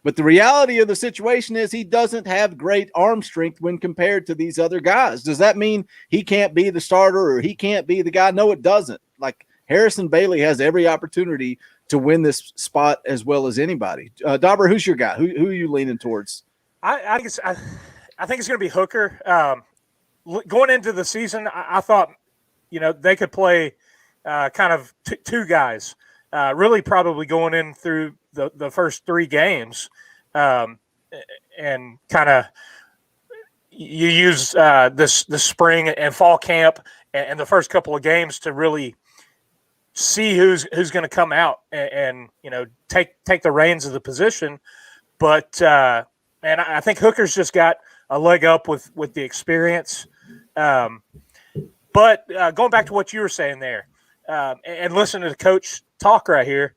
But the reality of the situation is he doesn't have great arm strength when compared to these other guys. Does that mean he can't be the starter or he can't be the guy? No, it doesn't. Like Harrison Bailey has every opportunity to win this spot as well as anybody. Dauber, who's your guy? Who are you leaning towards? I think it's going to be Hooker. Going into the season, I thought, they could play kind of two guys, really probably going in through the first 3 games, and kind of you use this spring and fall camp and the first couple of games to really see who's going to come out and take the reins of the position. But and I think Hooker's just got a leg up with the experience. But going back to what you were saying there, and listen to the coach talk right here,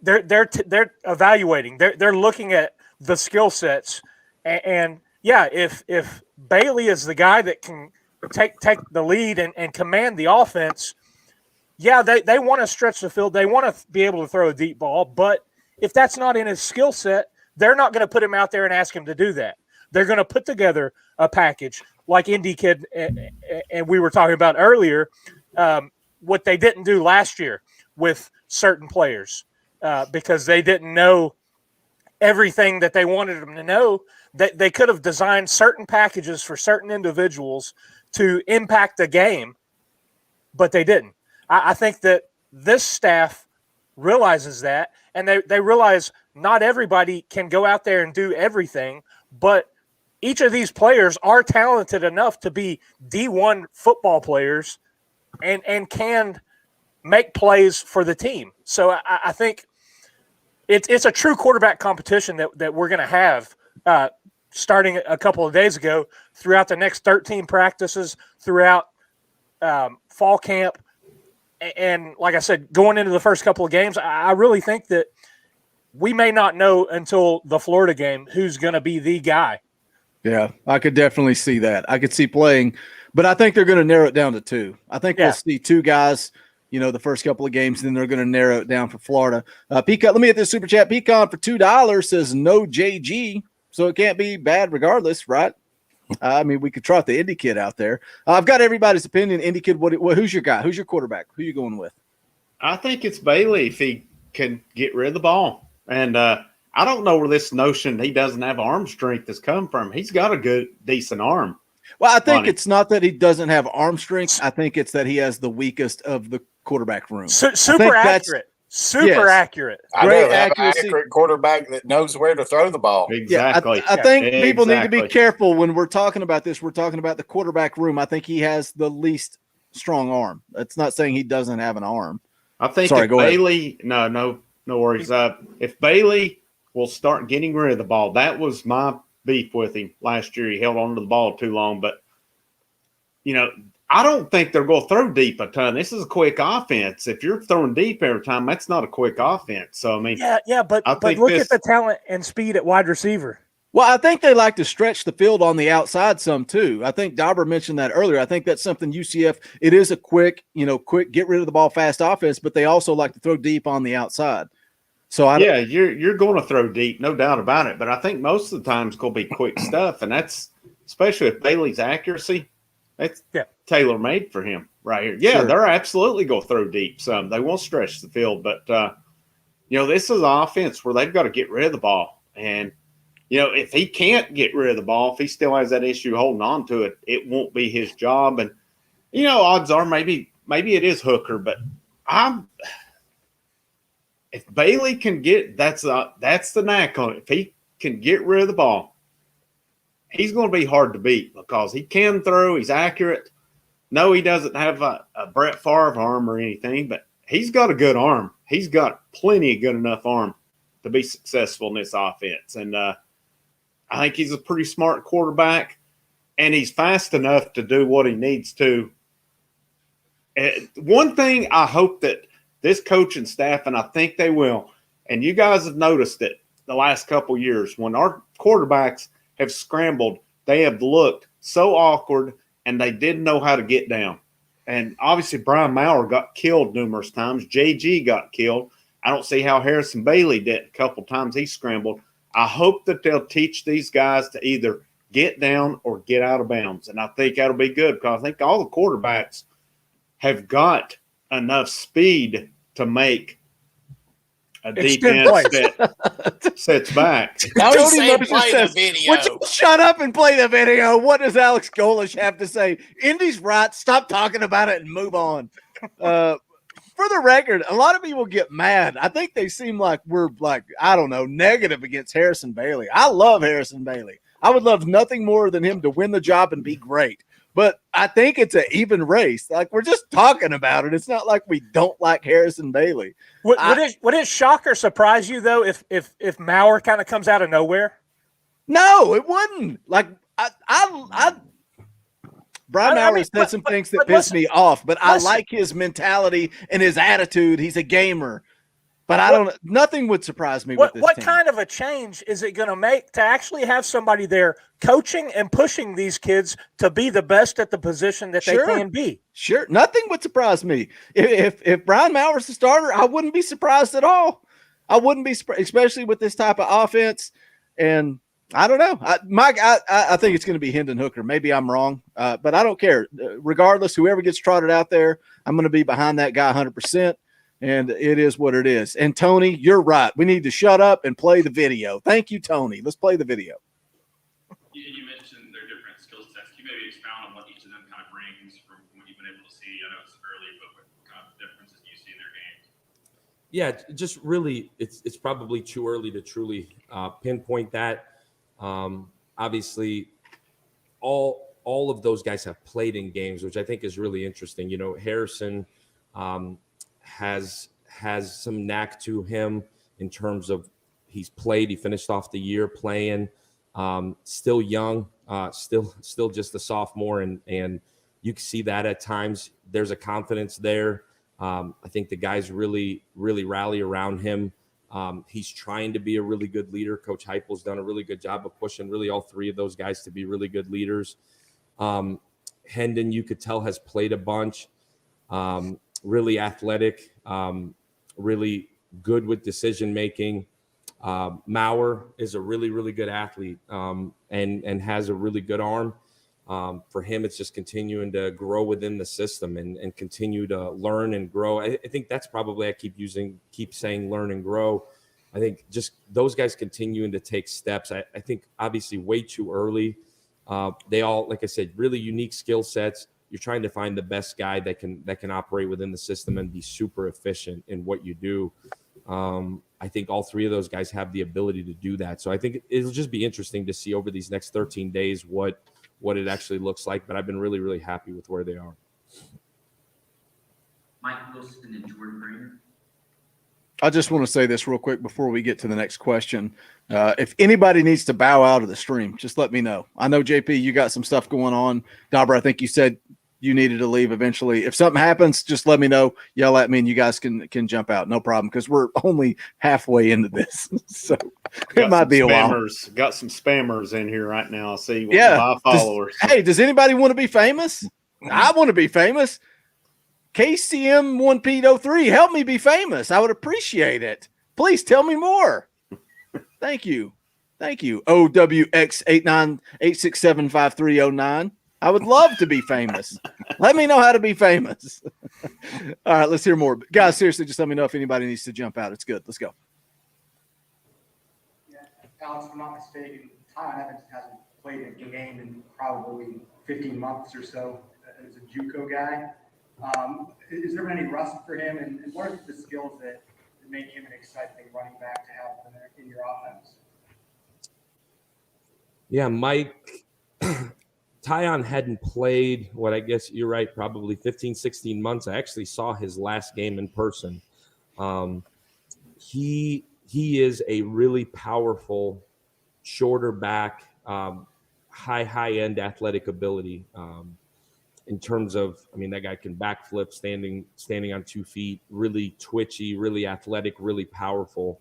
they're evaluating. They're looking at the skill sets, and yeah, if Bailey is the guy that can take the lead and command the offense, yeah, they want to stretch the field. They want to be able to throw a deep ball, but if that's not in his skill set, they're not going to put him out there and ask him to do that. They're going to put together a package like Indy Kid and we were talking about earlier, what they didn't do last year with certain players because they didn't know everything that they wanted them to know. They could have designed certain packages for certain individuals to impact the game, but they didn't. I think that this staff realizes that, and they realize not everybody can go out there and do everything, but each of these players are talented enough to be D1 football players and can make plays for the team. So I think it's a true quarterback competition that we're going to have starting a couple of days ago throughout the next 13 practices, throughout fall camp. And like I said, going into the first couple of games, I really think that we may not know until the Florida game who's going to be the guy. Yeah, I could definitely see that. I could see playing, but I think they're going to narrow it down to 2. I think we'll see 2 guys, the first couple of games, and then they're going to narrow it down for Florida. Pecan, let me get this super chat. Pecan for $2 says no JG, so it can't be bad regardless, right? I mean, we could trot the Indy Kid out there. I've got everybody's opinion. Indy Kid, who's your guy? Who's your quarterback? Who are you going with? I think it's Bailey if he can get rid of the ball. And I don't know where this notion he doesn't have arm strength has come from. He's got a good, decent arm. Well, I think it's not that he doesn't have arm strength. I think it's that he has the weakest of the quarterback room. Super accurate. Super accurate. I know, have an accurate quarterback that knows where to throw the ball. Exactly. Yeah, I think people need to be careful when we're talking about this. We're talking about the quarterback room. I think he has the least strong arm. That's not saying he doesn't have an arm. I think if Bailey – no worries. If Bailey will start getting rid of the ball, that was my beef with him last year. He held on to the ball too long. But, I don't think they're going to throw deep a ton. This is a quick offense. If you're throwing deep every time, that's not a quick offense. So, I mean, but look at the talent and speed at wide receiver. Well, I think they like to stretch the field on the outside some too. I think Dauber mentioned that earlier. I think that's something UCF, it is a quick get rid of the ball fast offense, but they also like to throw deep on the outside. So you're going to throw deep, no doubt about it. But I think most of the time it's going to be quick stuff, and that's especially with Bailey's accuracy. That's tailor made for him right here. Yeah, They're absolutely going to throw deep. Some they won't stretch the field, but this is an offense where they've got to get rid of the ball. And if he can't get rid of the ball, if he still has that issue holding on to it, it won't be his job. And odds are maybe it is Hooker, but if Bailey can get that's the knack on it. If he can get rid of the ball, he's going to be hard to beat because he can throw. He's accurate. No, he doesn't have a Brett Favre arm or anything, but he's got a good arm. He's got plenty of good enough arm to be successful in this offense. And I think he's a pretty smart quarterback, and he's fast enough to do what he needs to. One thing I hope that this coaching staff, and I think they will, and you guys have noticed it the last couple of years, when our quarterbacks have scrambled, they have looked so awkward, and they didn't know how to get down. And obviously Brian Maurer got killed numerous times. JG got killed. I don't see how Harrison Bailey did a couple times he scrambled. I hope that they'll teach these guys to either get down or get out of bounds. And I think that'll be good because I think all the quarterbacks have got enough speed to make a Extend defense plays. that sits back. Tony Tony said Moses play the says, video. "Would you shut up and play the video?" What does Alex Golish have to say? Indy's right. Stop talking about it and move on. For the record, a lot of people get mad. I think they seem like we're I don't know, negative against Harrison Bailey. I love Harrison Bailey. I would love nothing more than him to win the job and be great. But I think it's an even race. Like, we're just talking about it. It's not like we don't like Harrison Bailey. Would it shock or surprise you though if Maurer kind of comes out of nowhere? No, it wouldn't. Like, Brian Maurer said some things that pissed me off, but I like his mentality and his attitude. He's a gamer. But nothing would surprise me with this What team. kind of a change is it going to make to actually have somebody there coaching and pushing these kids to be the best at the position that they can be? Sure. Nothing would surprise me. If Brian Maurer's the starter, I wouldn't be surprised at all. I wouldn't be, especially with this type of offense. And I don't know. Mike, I think it's going to be Hendon Hooker. Maybe I'm wrong, but I don't care. Regardless, whoever gets trotted out there, I'm going to be behind that guy 100%. And it is what it is. And Tony, you're right. We need to shut up and play the video. Thank you, Tony. Let's play the video. You mentioned their different skill sets. Can you maybe expound on what each of them kind of brings from what you've been able to see? I know it's early, but what kind of differences do you see in their games? Yeah, just really, it's probably too early to truly pinpoint that. Obviously, all of those guys have played in games, which I think is really interesting. You know, Harrison has some knack to him in terms of he's played. He finished off the year playing. Still young, still just a sophomore, and you can see that at times. There's a confidence there. I think the guys really rally around him. He's trying to be a really good leader. Coach Heupel's done a really good job of pushing really all three of those guys to be really good leaders. Hendon, you could tell, has played a bunch. Really athletic, really good with decision making. Maurer is a really good athlete and has a really good arm. For him, it's just continuing to grow within the system and continue to learn and grow. I think that's probably, I keep saying learn and grow. I think just those guys continuing to take steps. I think obviously way too early. They all, like I said, really unique skill sets. You're trying to find the best guy that can operate within the system and be super efficient in what you do. I think all three of those guys have the ability to do that. So I think it'll just be interesting to see over these next 13 days what it actually looks like. But I've been really happy with where they are. Mike Wilson and Jordan Brainer. I just want to say this real quick before we get to the next question. If anybody needs to bow out of the stream, just let me know. I know, JP, you got some stuff going on. Dauber, I think you said you needed to leave eventually. If something happens, just let me know. Yell at me, and you guys can jump out. No problem, because we're only halfway into this. So it might be a while. Got some spammers in here right now. I see. Yeah. Followers. Does anybody want to be famous? I want to be famous. KCM1P03, help me be famous. I would appreciate it. Please tell me more. Thank you. OWX898675309. I would love to be famous. Let me know how to be famous. All right, let's hear more. Guys, seriously, just let me know if anybody needs to jump out. It's good. Let's go. Yeah, Alex, if I'm not mistaken, Tyron Evans hasn't played a game in probably 15 months or so as a JUCO guy. Is there any rust for him, and what are the skills that make him an exciting running back to have in your offense? Yeah, Mike, Tyon hadn't played, what I guess you're right, probably 15, 16 months. I actually saw his last game in person. He is a really powerful, shorter back, high-end athletic ability. In terms of, I mean, that guy can backflip standing on 2 feet, really twitchy, really athletic, really powerful.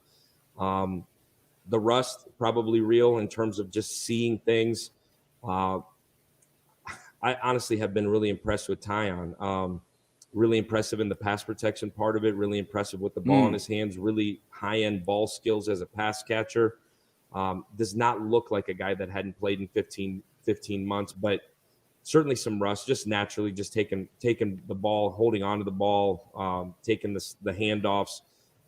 The rust probably real in terms of just seeing things. I honestly have been really impressed with Tyon. really impressive in the pass protection part of it, really impressive with the ball in his hands, really high-end ball skills as a pass catcher. Does not look like a guy that hadn't played in 15 months, but certainly some rust, just naturally, just taking the ball, holding on to the ball, taking the handoffs.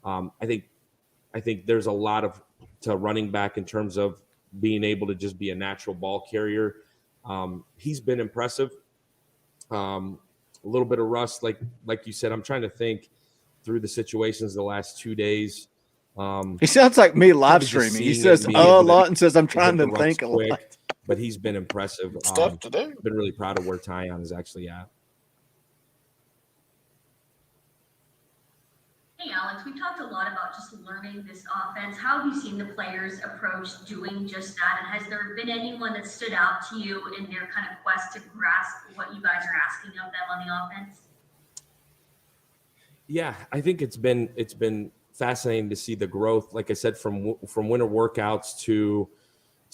I think there's a lot to running back in terms of being able to just be a natural ball carrier. He's been impressive. A little bit of rust, like you said. I'm trying to think through the situations the last 2 days. He sounds like me live Probably just streaming. He seeing says it, being a able to lot and says I'm hit trying the to ruts think a lot. quick, but he's been impressive. Stuff to do. Been really proud of where Tyon is actually at. Hey, Alex, we talked a lot about just learning this offense. How have you seen the players approach doing just that? And has there been anyone that stood out to you in their kind of quest to grasp what you guys are asking of them on the offense? Yeah, I think it's been fascinating to see the growth. Like I said, from winter workouts to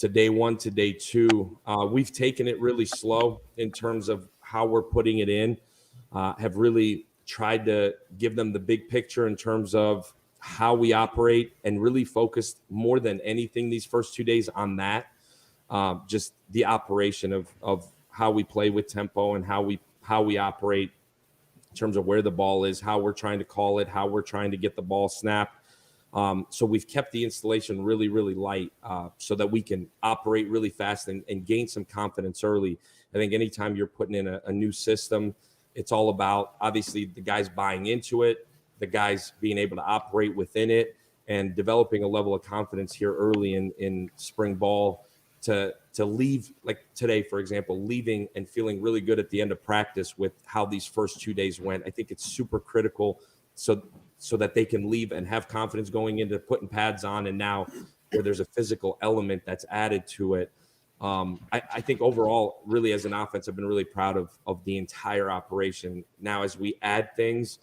day one to day two, we've taken it really slow in terms of how we're putting it in. Have really tried to give them the big picture in terms of how we operate, and really focused more than anything these first 2 days on that. Just the operation of how we play with tempo and how we operate in terms of where the ball is, how we're trying to call it, how we're trying to get the ball snapped. So we've kept the installation really, really light so that we can operate really fast and gain some confidence early. I think anytime you're putting in a new system, it's all about, obviously, the guys buying into it, the guys being able to operate within it, and developing a level of confidence here early in spring ball to leave, like today, for example, leaving and feeling really good at the end of practice with how these first 2 days went. I think it's super critical so that they can leave and have confidence going into putting pads on, and now where there's a physical element that's added to it. I think overall, really, as an offense, I've been really proud of the entire operation. Now, as we add things,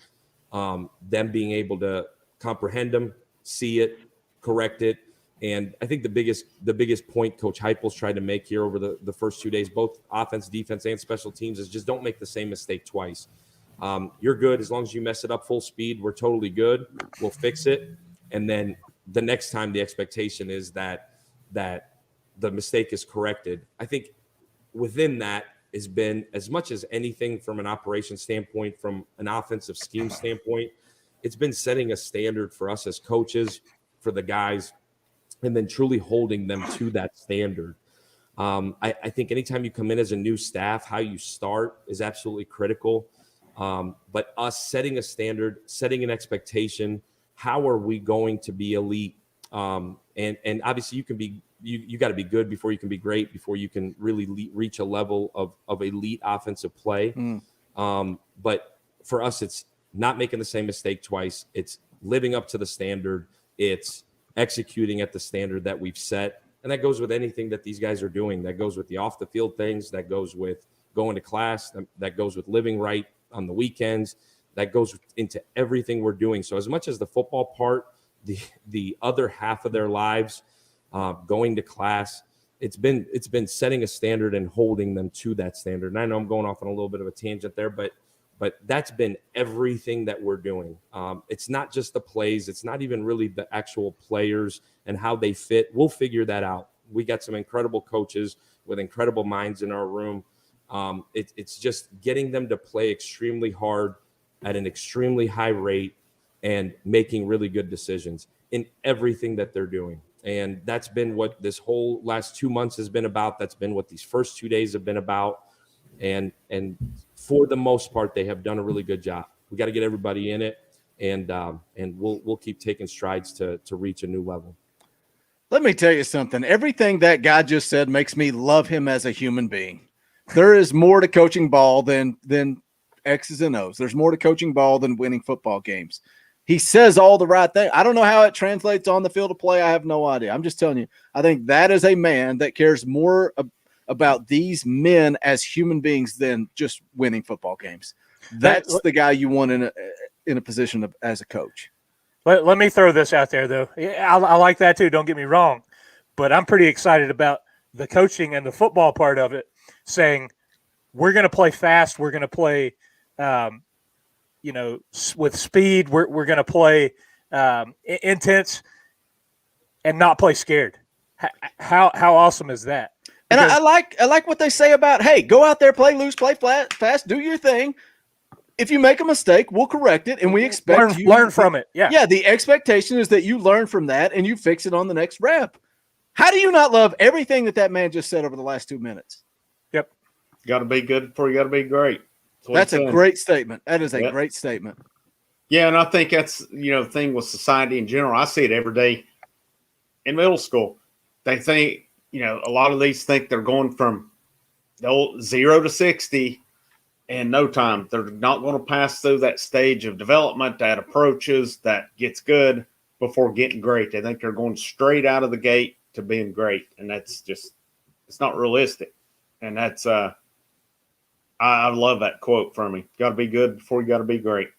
them being able to comprehend them, see it, correct it. And I think the biggest point Coach Heupel's tried to make here over the first 2 days, both offense, defense, and special teams, is just don't make the same mistake twice. You're good as long as you mess it up full speed. We're totally good. We'll fix it. And then the next time, the expectation is that the mistake is corrected. I think within that has been, as much as anything from an operation standpoint, from an offensive scheme standpoint, it's been setting a standard for us as coaches, for the guys, and then truly holding them to that standard. I think anytime you come in as a new staff, how you start is absolutely critical. But us setting a standard, setting an expectation, how are we going to be elite? And obviously you got to be good before you can be great, before you can really reach a level of elite offensive play. But for us, it's not making the same mistake twice. It's living up to the standard. It's executing at the standard that we've set. And that goes with anything that these guys are doing. That goes with the off the field things. That goes with going to class. That goes with living right on the weekends. That goes into everything we're doing. So as much as the football part, the other half of their lives, going to class, it's been setting a standard and holding them to that standard. And I know I'm going off on a little bit of a tangent there, but that's been everything that we're doing. It's not just the plays. It's not even really the actual players and how they fit. We'll figure that out. We got some incredible coaches with incredible minds in our room. It's just getting them to play extremely hard at an extremely high rate and making really good decisions in everything that they're doing. And that's been what this whole last 2 months has been about. That's been what these first 2 days have been about. And for the most part, they have done a really good job. We got to get everybody in it, and we'll keep taking strides to reach a new level. Let me tell you something. Everything that guy just said makes me love him as a human being. There is more to coaching ball than X's and O's. There's more to coaching ball than winning football games. He says all the right thing. I don't know how it translates on the field of play. I have no idea. I'm just telling you, I think that is a man that cares more about these men as human beings than just winning football games. That's the guy you want in a position as a coach. Let me throw this out there, though. I like that, too. Don't get me wrong. But I'm pretty excited about the coaching and the football part of it, saying we're going to play fast. We're going to play with speed. We're going to play intense and not play scared. How awesome is that? And Because- I like what they say about, hey, go out there, play loose, play fast, do your thing. If you make a mistake, we'll correct it, and we expect you learn from it. Yeah. Yeah, the expectation is that you learn from that and you fix it on the next rep. How do you not love everything that man just said over the last 2 minutes? Yep. Got to be good before you got to be great. That's a great statement. That is a great statement. Yeah, and I think that's, the thing with society in general. I see it every day in middle school. They think, a lot of these think they're going from the old 0 to 60 in no time. They're not going to pass through that stage of development that approaches, that gets good before getting great. They think they're going straight out of the gate to being great. And that's just, it's not realistic. And that's, I love that quote from him. Got to be good before you got to be great.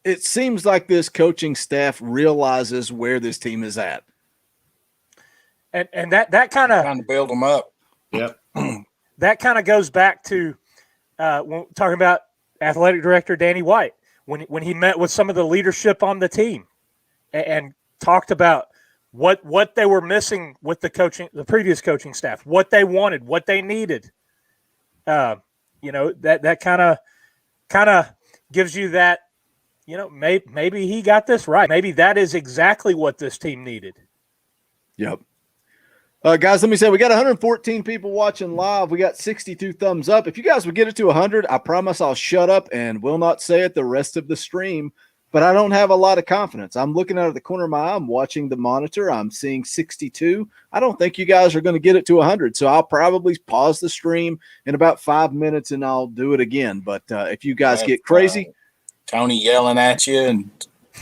It seems like this coaching staff realizes where this team is at. And that kind of Trying to build them up. Yep. that kind of goes back to when talking about athletic director Danny White when he met with some of the leadership on the team and talked about what they were missing with the previous coaching staff, what they wanted, what they needed. That kind of gives you that, maybe he got this right. Maybe that is exactly what this team needed. Yep. Guys, let me say we got 114 people watching live. We got 62 thumbs up. If you guys would get it to 100, I promise I'll shut up and will not say it the rest of the stream. But I don't have a lot of confidence. I'm looking out of the corner of my eye. I'm watching the monitor. I'm seeing 62. I don't think you guys are going to get it to 100. So I'll probably pause the stream in about 5 minutes and I'll do it again. But if you guys get crazy. Tony yelling at you and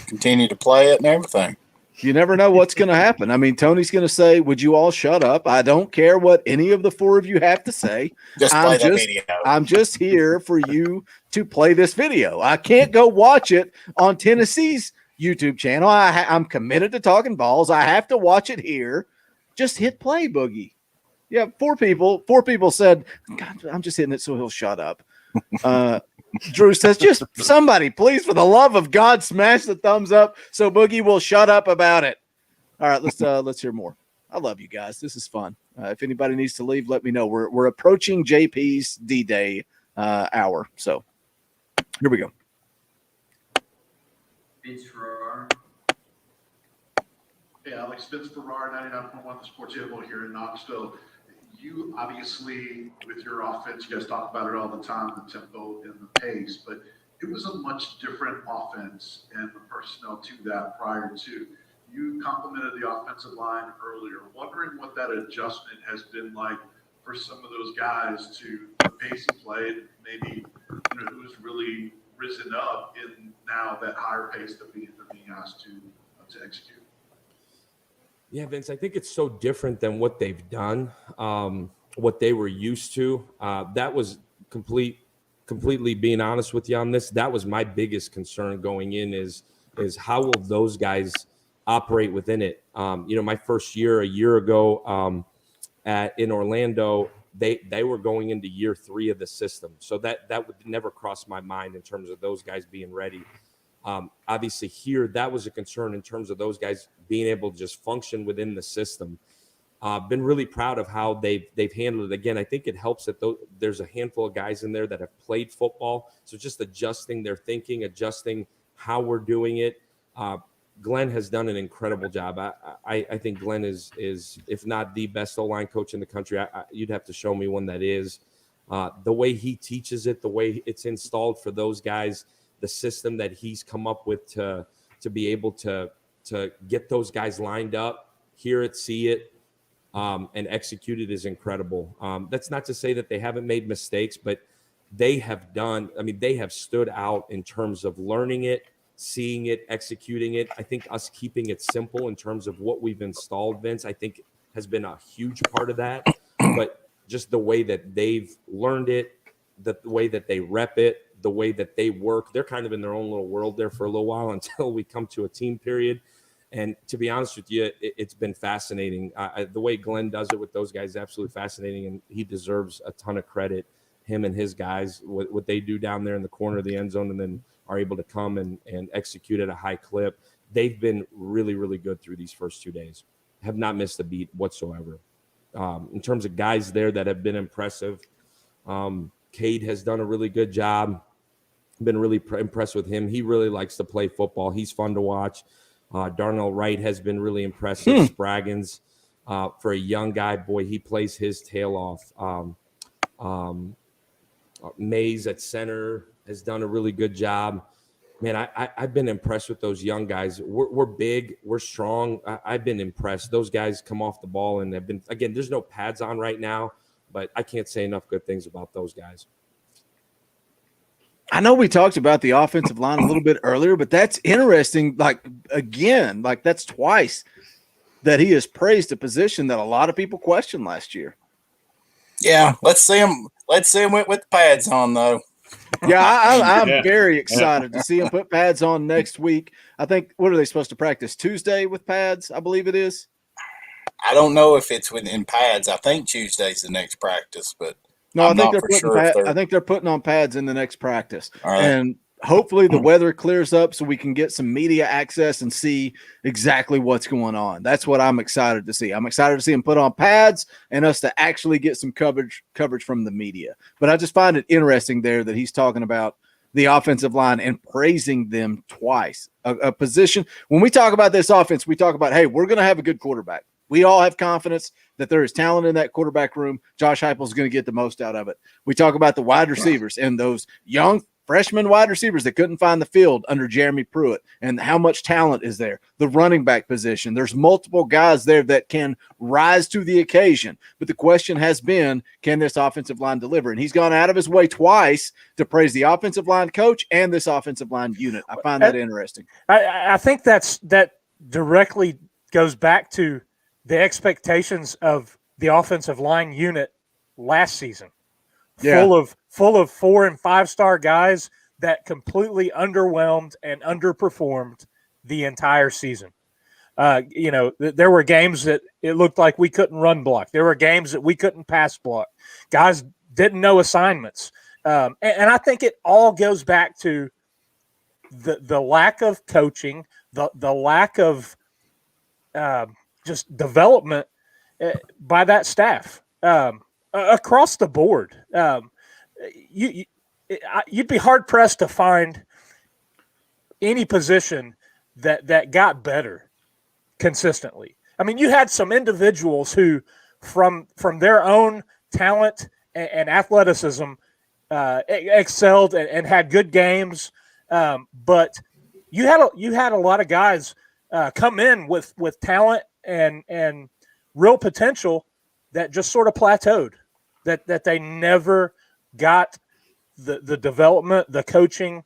continue to play it and everything. You never know what's going to happen. I mean, Tony's going to say, would you all shut up? I don't care what any of the four of you have to say. Just play that video. I'm just here for you to play this video. I can't go watch it on Tennessee's YouTube channel. I'm committed to Talkin VAWLS. I have to watch it here. Just hit play, Boogie. Yeah, four people said, God, I'm just hitting it so he'll shut up. Drew says, just somebody, please, for the love of God, smash the thumbs up so Boogie will shut up about it. All right, let's hear more. I love you guys. This is fun. If anybody needs to leave, let me know. We're approaching JP's D-Day hour. So here we go. Vince Farrar. Hey, Alex, Vince Farrar, 99.1 The Sports Animal here in Knoxville. You obviously, with your offense, you guys talk about it all the time, the tempo and the pace, but it was a much different offense and the personnel to that prior to. You complimented the offensive line earlier. Wondering what that adjustment has been like for some of those guys to the pace of play, and maybe who's really risen up in now that higher pace that they're being asked to execute. Yeah, Vince, I think it's so different than what they've done, what they were used to. That was completely being honest with you on this. That was my biggest concern going in is how will those guys operate within it? My first year, a year ago in Orlando, they were going into year 3 of the system. So that would never cross my mind in terms of those guys being ready. Obviously here, that was a concern in terms of those guys being able to just function within the system. Been really proud of how they've handled it. Again, I think it helps that there's a handful of guys in there that have played football. So just adjusting their thinking, adjusting how we're doing it. Glenn has done an incredible job. I think Glenn is if not the best O-line coach in the country. You'd have to show me one that is. The way he teaches it, the way it's installed for those guys, the system that he's come up with to be able to get those guys lined up, hear it, see it, and execute it is incredible. That's not to say that they haven't made mistakes, but they have stood out in terms of learning it, seeing it, executing it. I think us keeping it simple in terms of what we've installed, Vince, I think has been a huge part of that. But just the way that they've learned it, the way that they rep it, the way that they work, they're kind of in their own little world there for a little while until we come to a team period. And to be honest with you, it's been fascinating. The way Glenn does it with those guys is absolutely fascinating, and he deserves a ton of credit, him and his guys, what they do down there in the corner of the end zone and then are able to come and execute at a high clip. They've been really, really good through these first 2 days. Have not missed a beat whatsoever. In terms of guys there that have been impressive, Cade has done a really good job. Been really impressed with him. He really likes to play football. He's fun to watch. Darnell Wright has been really impressive. Spraggins, for a young guy, boy, he plays his tail off. Mays at center has done a really good job. Man, I've been impressed with those young guys. We're big. We're strong. I've been impressed. Those guys come off the ball and have been, again, there's no pads on right now, but I can't say enough good things about those guys. I know we talked about the offensive line a little bit earlier, but that's interesting. Like, again, like that's twice that he has praised a position that a lot of people questioned last year. Yeah, let's see him with the pads on, though. Yeah, I'm very excited to see him put pads on next week. I think, what are they supposed to practice? Tuesday with pads, I believe it is. I don't know if it's within pads. I think Tuesday's the next practice, but no, I think they're putting on pads in the next practice. Right. And hopefully the weather clears up so we can get some media access and see exactly what's going on. That's what I'm excited to see. I'm excited to see him put on pads and us to actually get some coverage from the media. But I just find it interesting there that he's talking about the offensive line and praising them twice. A position, when we talk about this offense, we talk about, hey, we're going to have a good quarterback. We all have confidence that there is talent in that quarterback room. Josh Heupel is going to get the most out of it. We talk about the wide receivers and those young freshman wide receivers that couldn't find the field under Jeremy Pruitt and how much talent is there. The running back position, there's multiple guys there that can rise to the occasion. But the question has been, can this offensive line deliver? And he's gone out of his way twice to praise the offensive line coach and this offensive line unit. I find that interesting. I think that directly goes back to the expectations of the offensive line unit last season. Yeah. Full of 4- and 5-star guys that completely underwhelmed and underperformed the entire season. There were games that it looked like we couldn't run block. There were games that we couldn't pass block. Guys didn't know assignments. And I think it all goes back to the lack of coaching, the lack of just development by that staff across the board. You'd be hard pressed to find any position that got better consistently. I mean, you had some individuals who, from their own talent and athleticism, excelled and had good games. But you had a lot of guys come in with talent and real potential that just sort of plateaued. That they never got the development, the coaching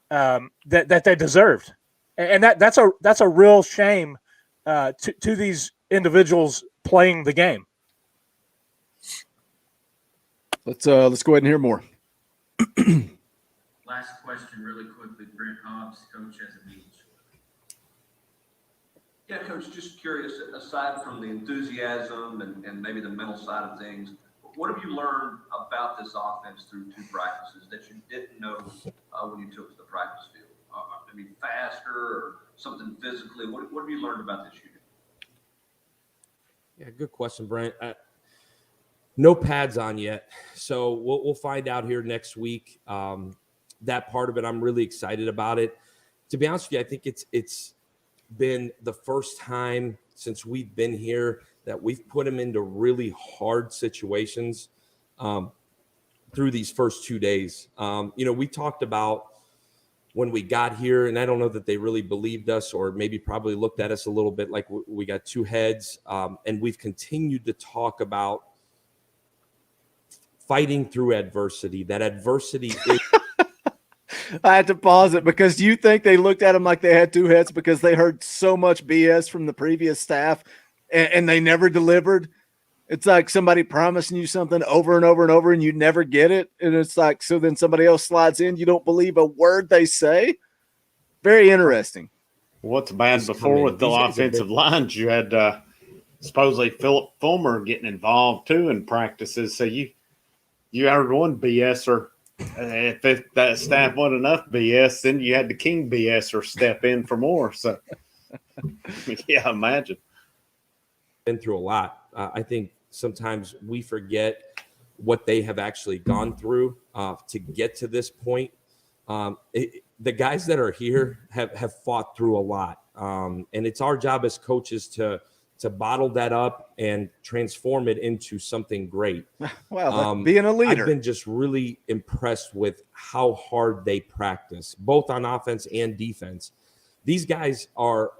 that they deserved, and that's a real shame to these individuals playing the game. Let's go ahead and hear more. Last question, really quickly. Brent Hobbs, coach, as a meeting. Yeah, Coach, just curious, aside from the enthusiasm and maybe the mental side of things, what have you learned about this offense through 2 practices that you didn't know when you took to the practice field? Maybe faster or something physically? What have you learned about this unit? Yeah, good question, Brent. No pads on yet, so we'll find out here next week. That part of it, I'm really excited about it. To be honest with you, I think it's been the first time since we've been here that we've put them into really hard situations through these first 2 days. We talked about when we got here, and I don't know that they really believed us or maybe probably looked at us a little bit like we got 2 heads. And we've continued to talk about fighting through adversity. That adversity is I had to pause it because you think they looked at him like they had 2 heads because they heard so much BS from the previous staff and they never delivered. It's like somebody promising you something over and over and over and you never get it. And it's like, so then somebody else slides in. You don't believe a word they say. Very interesting. What's bad before with the offensive lines, you had supposedly Philip Fulmer getting involved too in practices. So you heard one BSer If that staff wasn't enough BS, then you had the King BS or step in for more. So, yeah, imagine. Been through a lot. I think sometimes we forget what they have actually gone through to get to this point. The guys that are here have fought through a lot, and it's our job as coaches to bottle that up and transform it into something great. Well, being a leader. I've been just really impressed with how hard they practice, both on offense and defense. These guys are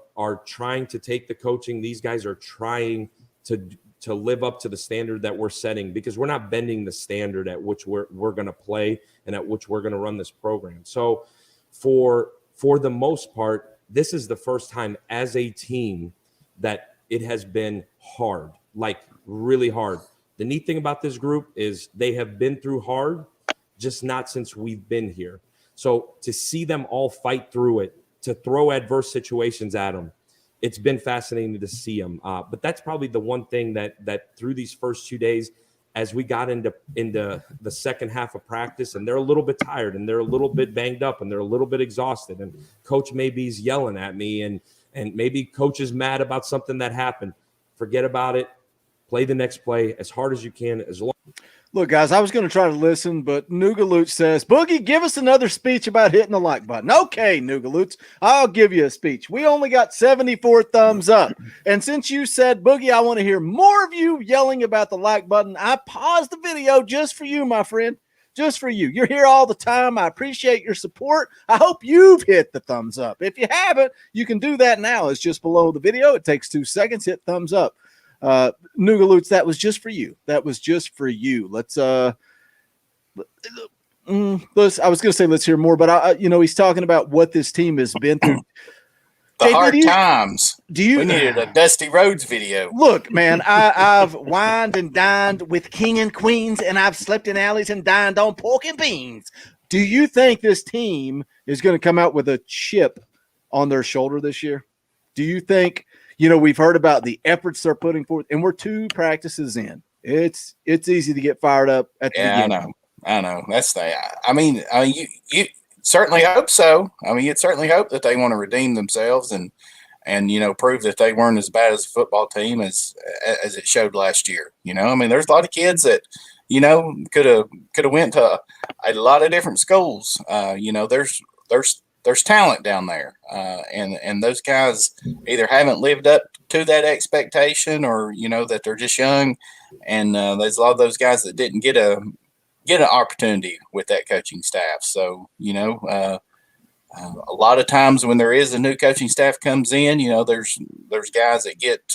trying to take the coaching. These guys are trying to live up to the standard that we're setting, because we're not bending the standard at which we're going to play and at which we're going to run this program. So for the most part, this is the first time as a team that it has been hard, like really hard. The neat thing about this group is they have been through hard, just not since we've been here. So to see them all fight through it, to throw adverse situations at them, it's been fascinating to see them. But that's probably the one thing that through these first 2 days, as we got into the second half of practice, and they're a little bit tired and they're a little bit banged up and they're a little bit exhausted, and coach maybe is yelling at me and maybe coach is mad about something that happened. Forget about it. Play the next play as hard as you can. Look, guys, I was going to try to listen, but Nugaluch says, Boogie, give us another speech about hitting the like button. Okay, Nugaluch, I'll give you a speech. We only got 74 thumbs up. And since you said, Boogie, I want to hear more of you yelling about the like button, I paused the video just for you, my friend. Just for you. You're here all the time. I appreciate your support. I hope you've hit the thumbs up. If you haven't, you can do that now. It's just below the video. It takes 2 seconds. Hit thumbs up. Nugaloots, that was just for you. That was just for you. Let's I was going to say let's hear more, but he's talking about what this team has been through. The hard times. We needed a Dusty Rhodes video. Look, man, I've wined and dined with king and queens, and I've slept in alleys and dined on pork and beans. Do you think this team is going to come out with a chip on their shoulder this year? Do you think, we've heard about the efforts they're putting forth, and we're 2 practices in. It's easy to get fired up at the beginning. I know. That's you certainly hope so. I mean, you'd certainly hope that they want to redeem themselves and prove that they weren't as bad as a football team as it showed last year. I mean, there's a lot of kids that could have went to a lot of different schools. There's talent down there, and those guys either haven't lived up to that expectation, or that they're just young, and there's a lot of those guys that didn't get an opportunity with that coaching staff. So a lot of times when there is a new coaching staff comes in, there's guys that get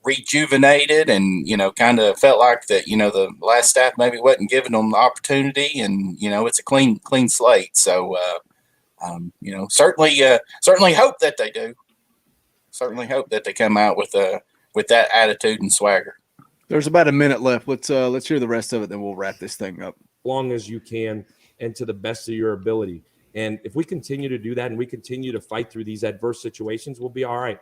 rejuvenated and kind of felt like that the last staff maybe wasn't giving them the opportunity, and it's a clean slate. So certainly hope that they do. Certainly hope that they come out with that attitude and swagger. There's about a minute left. Let's hear the rest of it, then we'll wrap this thing up. Long as you can and to the best of your ability. And if we continue to do that and we continue to fight through these adverse situations, we'll be all right.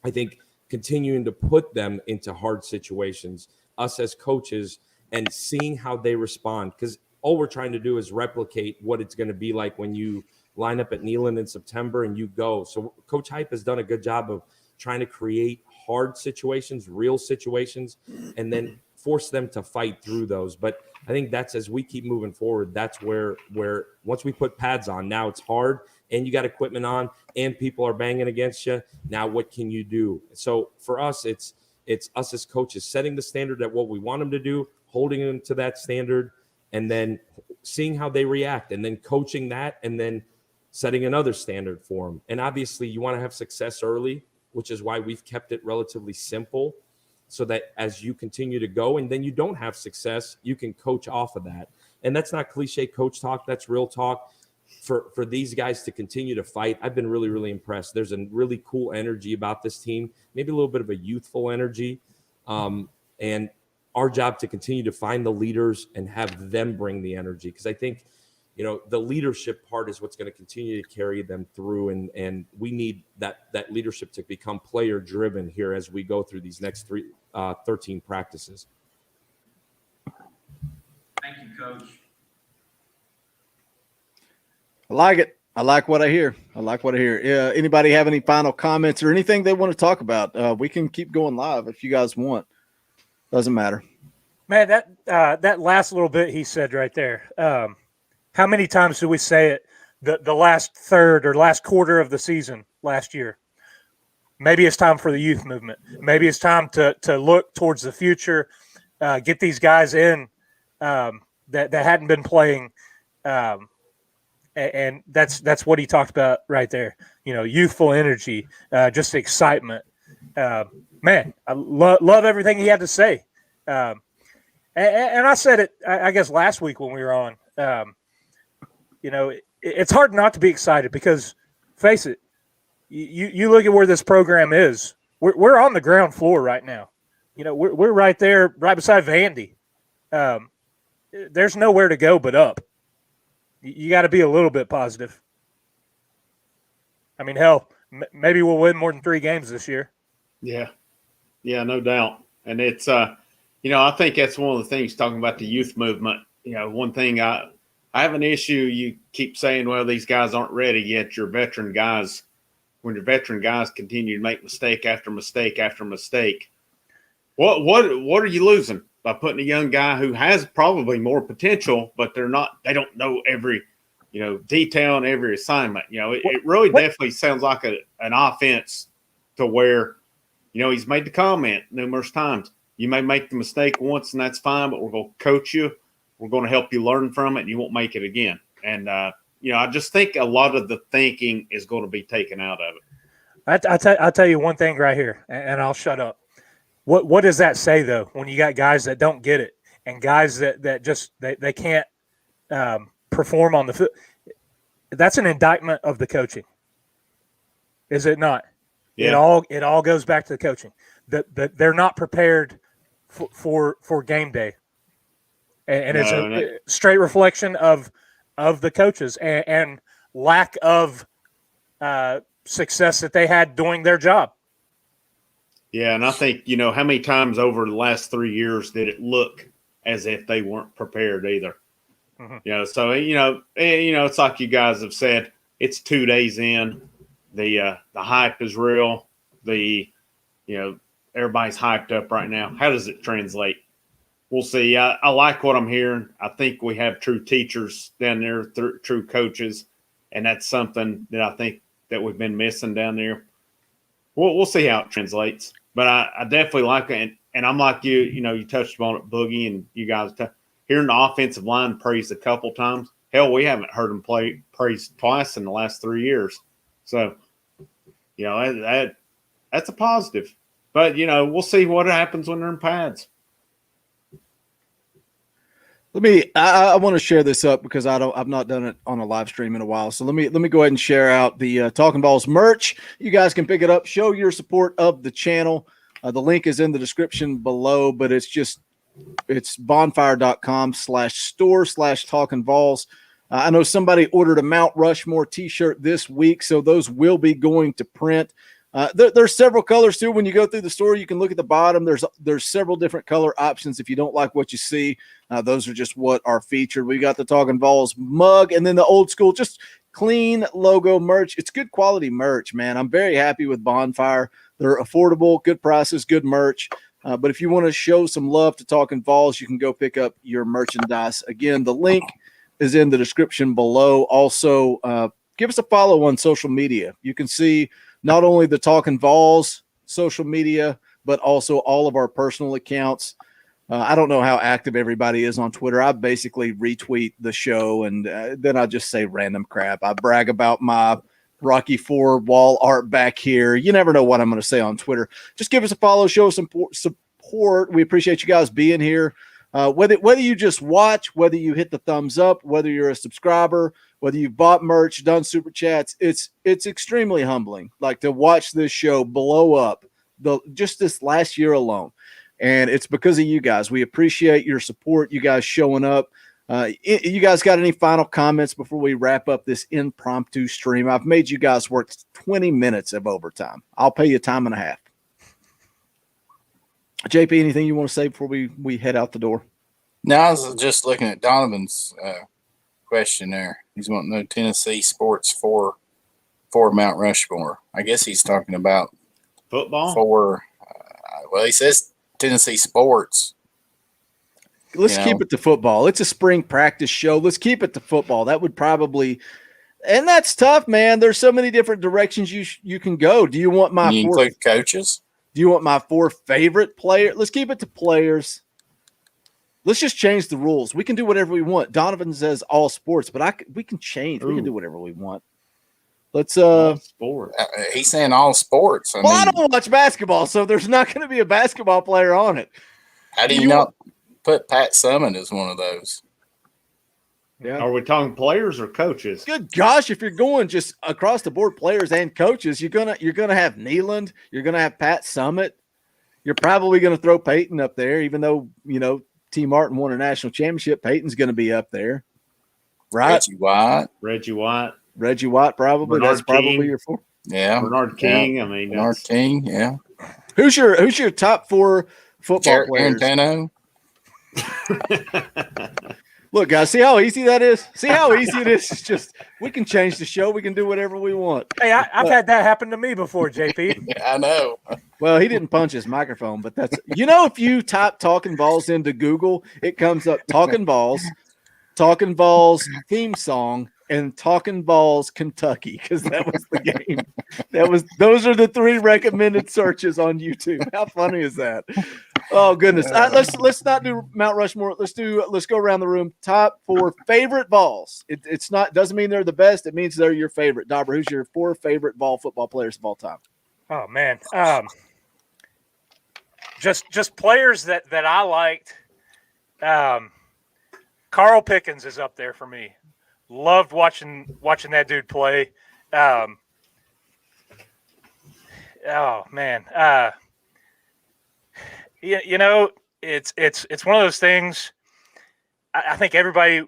I think continuing to put them into hard situations, us as coaches, and seeing how they respond, because all we're trying to do is replicate what it's going to be like when you line up at Neyland in September and you go. So Coach Hype has done a good job of trying to create hard situations, real situations, and then force them to fight through those. But I think that's, as we keep moving forward, that's where once we put pads on, now it's hard and you got equipment on and people are banging against you. Now what can you do? So for us, it's us as coaches setting the standard at what we want them to do, holding them to that standard, and then seeing how they react, and then coaching that, and then setting another standard for them. And obviously you want to have success early, which is why we've kept it relatively simple, so that as you continue to go and then you don't have success, you can coach off of that. And that's not cliche coach talk. That's real talk. For these guys to continue to fight, I've been really, really impressed. There's a really cool energy about this team, maybe a little bit of a youthful energy. And our job to continue to find the leaders and have them bring the energy. Because I think, the leadership part is what's going to continue to carry them through. And we need that leadership to become player driven here as we go through these next 13 practices. Thank you, Coach. I like it. I like what I hear. Anybody have any final comments or anything they want to talk about? We can keep going live if you guys want. Doesn't matter. Man, that last little bit he said right there. How many times do we say it? The last third or last quarter of the season last year. Maybe it's time for the youth movement. Maybe it's time to look towards the future, get these guys in that hadn't been playing, and that's what he talked about right there. Youthful energy, just excitement. Man, I love everything he had to say. And I said it, I guess, last week when we were on. It's hard not to be excited because, face it, you look at where this program is. We're on the ground floor right now. We're right there, right beside Vandy. There's nowhere to go but up. You got to be a little bit positive. I mean, hell, maybe we'll win more than 3 games this year. Yeah, no doubt. And it's, I think that's one of the things talking about the youth movement. One thing I have an issue. You keep saying, well, these guys aren't ready yet. Your veteran guys, when your veteran guys continue to make mistake after mistake after mistake, what are you losing by putting a young guy who has probably more potential, but they don't know every, detail and every assignment. It really definitely sounds like an offense to where, he's made the comment numerous times. You may make the mistake once and that's fine, but we're going to coach you. We're going to help you learn from it and you won't make it again. And, I just think a lot of the thinking is going to be taken out of it. I'll tell you one thing right here, and I'll shut up. What does that say, though, when you got guys that don't get it and guys that just they can't perform on the field? That's an indictment of the coaching, is it not? Yeah. It all goes back to the coaching. That they're not prepared for game day, and it's a straight reflection of the coaches and lack of success that they had doing their job. Yeah, and I think, how many times over the last 3 years did it look as if they weren't prepared either? Mm-hmm. So, it's like you guys have said, it's 2 days in. The hype is real. Everybody's hyped up right now. How does it translate? We'll see. I like what I'm hearing. I think we have true teachers down there, true coaches, and that's something that I think that we've been missing down there. We'll see how it translates. But I definitely like it. And I'm like you, you touched on it, Boogie, and you guys hearing the offensive line praised a couple times. Hell, we haven't heard them praised twice in the last 3 years. So, that's a positive. But, we'll see what happens when they're in pads. I want to share this up because I've not done it on a live stream in a while. So let me go ahead and share out the Talkin VAWLS merch. You guys can pick it up, show your support of the channel. The link is in the description below, but it's bonfire.com/store/Talkin VAWLS. I know somebody ordered a Mount Rushmore t-shirt this week, so those will be going to print. There's several colors too. When you go through the store, you can look at the bottom. There's several different color options. If you don't like what you see, those are just what are featured. We got the Talkin VAWLS mug, and then the old school, just clean logo merch. It's good quality merch, man. I'm very happy with Bonfire. They're affordable, good prices, good merch. But if you want to show some love to Talkin VAWLS, you can go pick up your merchandise. Again, the link is in the description below. Also, give us a follow on social media. You can see not only the Talkin VAWLS social media, but also all of our personal accounts. I don't know how active everybody is on Twitter. I basically retweet the show, and then I just say random crap. I brag about my Rocky IV wall art back here. You never know what I'm going to say on Twitter. Just give us a follow, show some support. We appreciate you guys being here. Whether you just watch, whether you hit the thumbs up, whether you're a subscriber, whether you've bought merch, done super chats, it's extremely humbling. Like to watch this show blow up just this last year alone. And it's because of you guys. We appreciate your support, you guys showing up. You guys got any final comments before we wrap up this impromptu stream? I've made you guys work 20 minutes of overtime. I'll pay you time and a half. JP, anything you want to say before we head out the door? No, I was just looking at Donovan's question there. He's wanting to know Tennessee sports for Mount Rushmore. I guess he's talking about Football? for. Well, he says Tennessee sports. Let's keep it to football. It's a spring practice show. Let's keep it to football. That would probably, and that's tough, man. There's so many different directions you can go. Do you want my You include coaches? Do you want my 4 favorite players? Let's keep it to players. Let's just change the rules. We can do whatever we want. Donovan says all sports, but we can change. We can do whatever we want. Let's sports. He's saying all sports. I don't watch basketball, so there's not going to be a basketball player on it. How do you not put Pat Summitt as one of those? Yeah. Are we talking players or coaches? Good gosh, if you're going just across the board, players and coaches, you're gonna have Neyland, you're gonna have Pat Summitt, you're probably gonna throw Peyton up there, even though T. Martin won a national championship. Peyton's gonna be up there, right? Reggie White, probably. Bernard That's probably King. your 4. Yeah, Bernard King. Yeah. I mean, Bernard King. Yeah. Who's your top 4 football players? Arantano. Look, guys, see how easy that is? See how easy it is? It's just, we can change the show. We can do whatever we want. Hey, I've had that happen to me before, JP. I know. Well, he didn't punch his microphone, but that's, if you type Talkin VAWLS into Google, it comes up Talkin VAWLS theme song, and Talkin VAWLS Kentucky, because that was the game. Those are the 3 recommended searches on YouTube. How funny is that? Oh goodness. Let's not do Mount Rushmore. Let's go around the room. Top 4 favorite Vols. Doesn't mean they're the best. It means they're your favorite. Dauber, who's your 4 favorite Vol football players of all time? Oh man. Just players that I liked. Carl Pickens is up there for me. Loved watching that dude play. Oh man. It's one of those things. I think everybody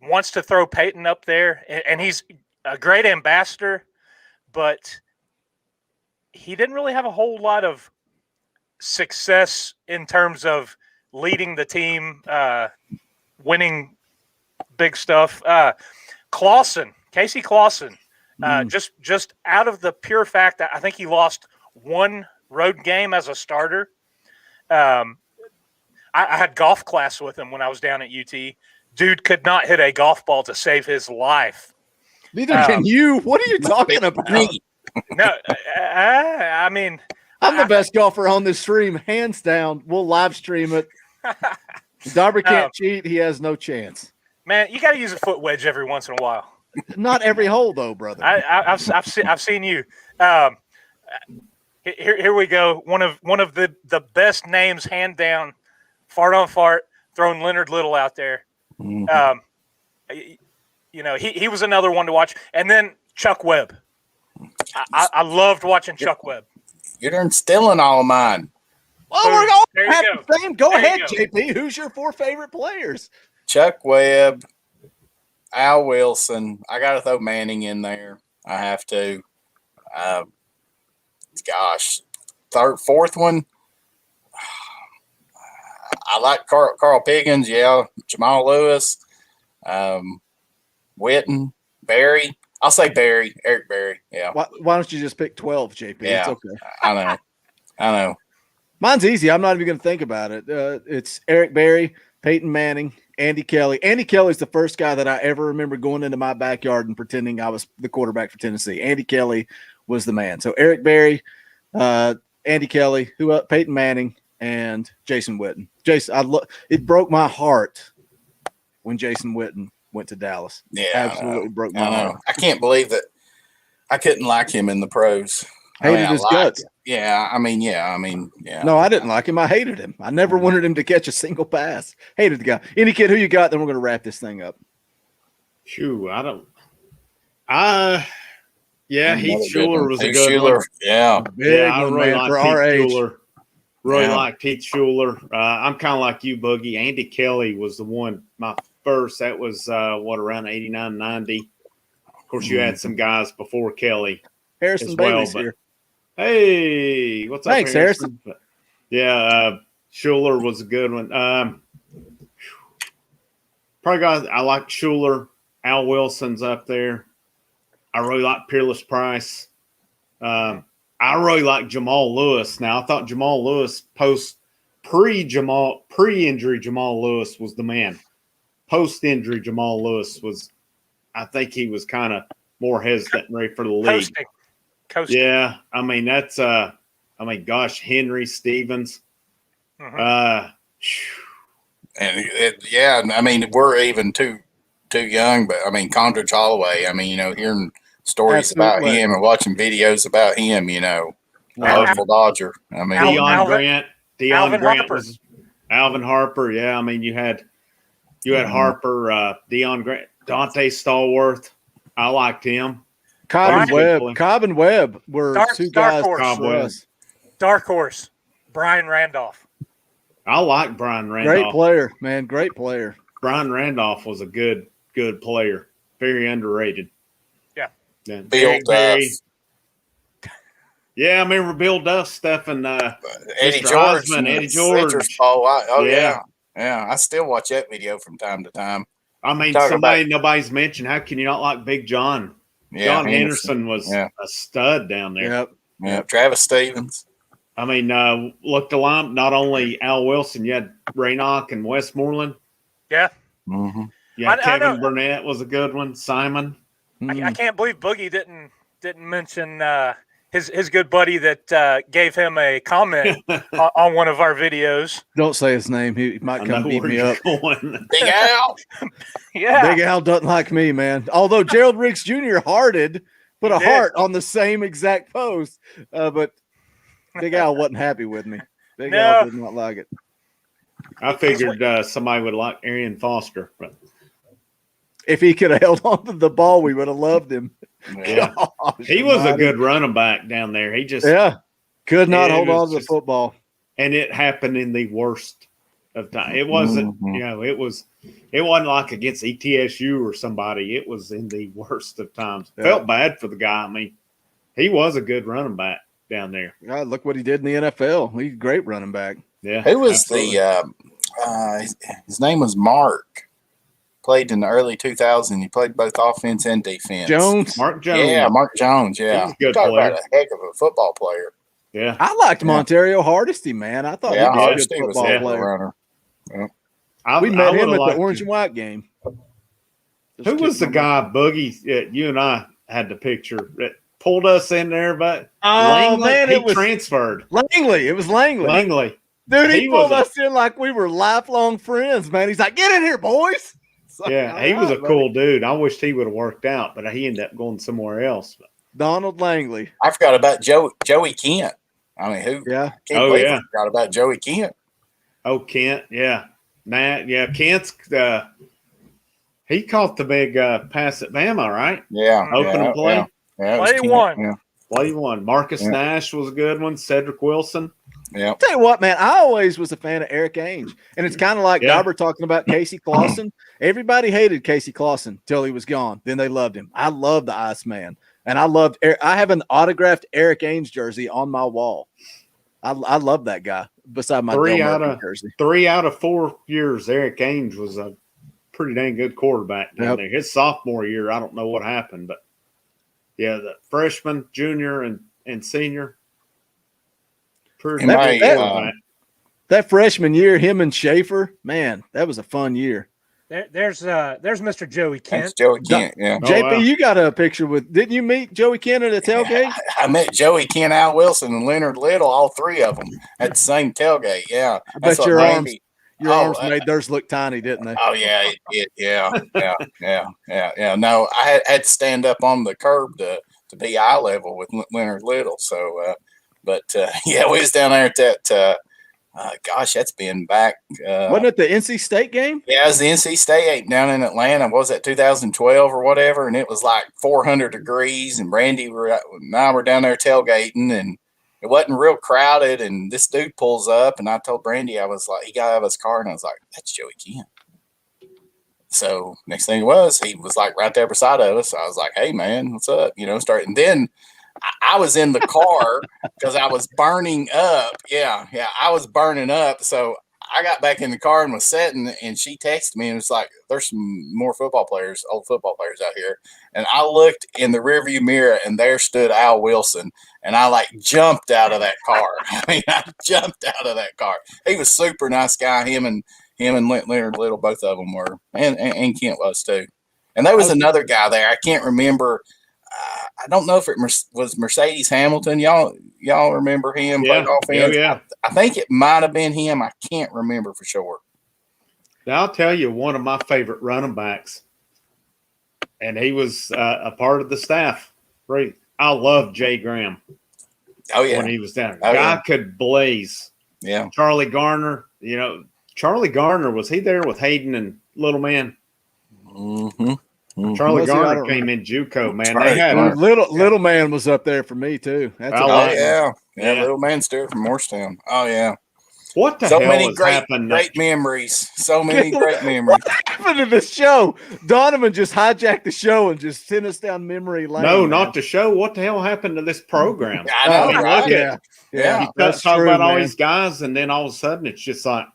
wants to throw Peyton up there, and he's a great ambassador, but he didn't really have a whole lot of success in terms of leading the team, winning big stuff. Casey Clausen, just out of the pure fact that I think he lost 1 road game as a starter. I had golf class with him when I was down at UT. Dude could not hit a golf ball to save his life. Neither can you. What are you talking about? No, I mean, I'm the best golfer on this stream, hands down. We'll live stream it. Dauber can't cheat. He has no chance. Man, you got to use a foot wedge every once in a while. Not every hole, though, brother. I've seen you. Here we go. One of the best names, hand down, fart on fart, throwing Leonard Little out there. Mm-hmm. He was another one to watch. And then Chuck Webb. I loved watching Chuck Webb. You're stealing all of mine. Well, we're all There you having go. fun. Go There you ahead, go. JP. Who's your 4 favorite players? Chuck Webb, Al Wilson. I got to throw Manning in there. I have to. Fourth one. I like Carl Pickens. Yeah, Jamal Lewis, Witten, Barry. I'll say Barry, Eric Barry. Yeah. Why don't you just pick 12, JP? Yeah, it's okay. I know. Mine's easy. I'm not even going to think about it. It's Eric Berry, Peyton Manning, Andy Kelly. Andy Kelly's the first guy that I ever remember going into my backyard and pretending I was the quarterback for Tennessee. Andy Kelly was the man. So Eric Berry, Andy Kelly, Peyton Manning, and Jason Witten. It broke my heart when Jason Witten went to Dallas. Yeah, absolutely broke my heart. I can't believe that I couldn't like him in the pros. Hated his guts. Yeah. No, I didn't like him. I hated him. I never wanted him to catch a single pass. Hated the guy. Any kid who you got, then we're going to wrap this thing up. Shoo, I don't. Heath Schuler was a good one. Yeah. I really man, for liked our Heath age. Schuler. Liked Heath Schuler. I'm kind of like you, Boogie. Andy Kelly was the one, my first. That was, around 89, 90. Of course, you had some guys before Kelly. Harrison Bailey's here. Hey, what's up? Thanks, Harrison. Schuler was a good one. Probably guys, I like Schuler. Al Wilson's up there. I really like Peerless Price. I really like Jamal Lewis. Now, I thought Jamal Lewis pre-injury Jamal Lewis was the man. Post-injury Jamal Lewis was, I think he was kind of more hesitant and ready for the league. Coasting. Yeah, I mean that's gosh, Henry Stevens. And I mean, we're even too young, but I mean, Condridge Holloway. I mean, hearing stories about him and watching videos about him, wonderful Dodger. I mean, Deion Grant was Alvin Harper. Yeah, I mean, you had Harper, Deion Grant, Dante Stallworth. I liked him. Cobb and Webb were two guys. Dark horse, Brian Randolph. I like Brian Randolph. Great player, man. Great player. Brian Randolph was a good player. Very underrated. Yeah. Bill Duff. Yeah, I remember Bill Duff stuff and Eddie Mr. George. Osmond, Eddie George. Yeah. I still watch that video from time to time. I mean, nobody's mentioned. How can you not like Big John? Yeah, John Henderson was a stud down there. Yep. Travis Stevens. I mean, looked along, not only Al Wilson, you had Raynock and Westmoreland. Yeah. Mm-hmm. Yeah, Kevin Burnett was a good one. Simon. I can't believe Boogie didn't mention his good buddy that gave him a comment on one of our videos. Don't say his name. He might come beat me up. Big Al. Yeah. Big Al doesn't like me, man. Although Gerald Riggs Jr. put a heart on the same exact post, but Big Al wasn't happy with me. Big Al did not like it. I figured somebody would like Arian Foster, but if he could have held on to the ball, we would have loved him. Yeah. He was a good running back down there. He just could not hold on to the football. And it happened in the worst of time. It wasn't, it wasn't like against ETSU or somebody. It was in the worst of times. Yeah. Felt bad for the guy. I mean, he was a good running back down there. God, look what he did in the NFL. He's a great running back. Yeah. Who was his name was Mark. Played in the early 2000s. He played both offense and defense. Mark Jones. Yeah, Mark Jones. Yeah. He's a good Talk player. about a heck of a football player. Yeah. I liked Montario Hardesty, man. I thought he was a good football player. Runner. Yeah. We met him at the Orange and White game. Who was the guy, Boogie, you and I had the picture that pulled us in there, but it was transferred. Langley. It was Langley. Dude, he pulled us in like we were lifelong friends, man. He's like, get in here, boys. Like, yeah, he was a cool dude. I wished he would have worked out, but he ended up going somewhere else. Donald Langley. I forgot about Joey Kent. I mean, who? Yeah. I forgot about Joey Kent. Oh, Kent. Yeah. Kent's he caught the big pass at Bama, right? Yeah. Opening play. Play one. Marcus Nash was a good one. Cedric Wilson. Yeah. Tell you what, man, I always was a fan of Eric Ainge. And it's kind of like Dauber talking about Casey Clausen. Everybody hated Casey Clausen till he was gone. Then they loved him. I love the Iceman. And I have an autographed Eric Ainge jersey on my wall. I love that guy beside my jersey. 3 out of 4 years, Eric Ainge was a pretty dang good quarterback down there. His sophomore year, I don't know what happened, but the freshman, junior, and senior. That freshman year, him and Schaefer, man, that was a fun year. There's Mr. Joey Kent. That's Joey Kent, yeah. JP, you got a picture with? Didn't you meet Joey Kent at a tailgate? I met Joey Kent, Al Wilson, and Leonard Little, all three of them at the same tailgate. Yeah, I bet your arms made theirs look tiny, didn't they? Oh yeah, yeah. No, I had to stand up on the curb to be eye level with Leonard Little. So, we was down there at that. Gosh, that's been back. Wasn't it the NC State game? Yeah, it was the NC State down in Atlanta. What was that, 2012 or whatever? And it was like 400 degrees, and Brandy and I were down there tailgating, and it wasn't real crowded. And this dude pulls up, and I told Brandy, I was like, he got out of his car, and I was like, that's Joey Kent. So next thing he was like right there beside of us. I was like, hey man, what's up? And then I was in the car because I was burning up. Yeah, I was burning up. So I got back in the car and was sitting, and she texted me and was like, "There's some more old football players out here." And I looked in the rearview mirror, and there stood Al Wilson, and I like jumped out of that car. I mean, I jumped out of that car. He was a super nice guy. Him and Leonard Little, both of them were, and Kent was too. And there was another guy there. I can't remember. I don't know if it was Mercedes Hamilton. Y'all remember him? Yeah. Yeah. I think it might have been him. I can't remember for sure. Now, I'll tell you one of my favorite running backs, and he was a part of the staff. Right. I love Jay Graham. Oh, yeah. When he was down. Oh, Guy yeah. could blaze. Yeah. Charlie Garner, Charlie Garner, was he there with Hayden and Little Man? Mm-hmm. Charlie Was he? I Garner don't came in JUCO, man. Charlie They had Garner. Little man was up there for me too. That's Oh, Oh, a yeah. Yeah. Little man Stewart from Morristown. Oh, yeah. what the So hell many has great happened? memories. So many great memories. What happened to the show? Donovan just hijacked the show and just sent us down memory lane. No, man. not the show. What the hell happened to this program? I know, I mean, right? look at Yeah. you That's talk true, about all man. these guys, and then all of a sudden it's just like,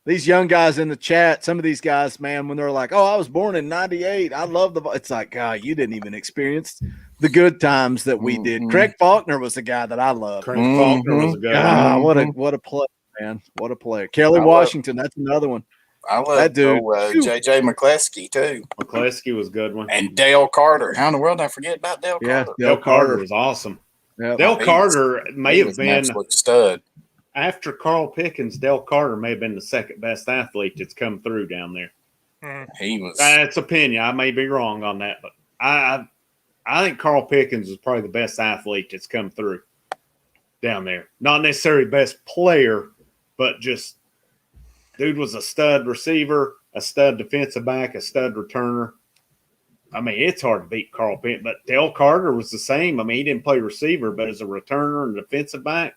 These young guys in the chat, some of these guys, man, when they're like, "Oh, I was born in '98. I love the," it's like, God, you didn't even experience the good times that we did. Craig Faulkner was the guy that I loved. Craig Faulkner was a good one. Ah, what a player, man! What a player. Kelly Washington, that's another one. I love That dude. J.J. McCleskey, too. McCleskey was a good one. And Dale Carter. How in the world did I forget about Dale Yeah, Carter? Dale Carter was awesome. Yep. Dale He Carter may He have was an been, absolute stud. after Carl Pickens, Dale Carter may have been the second best athlete that's come through down there. He was. That's opinion. I may be wrong on that, but I think Carl Pickens is probably the best athlete that's come through down there. Not necessarily best player, but just dude was a stud receiver, a stud defensive back, a stud returner. I mean, it's hard to beat Carl Pickens, but Dale Carter was the same. I mean, he didn't play receiver, but as a returner and defensive back,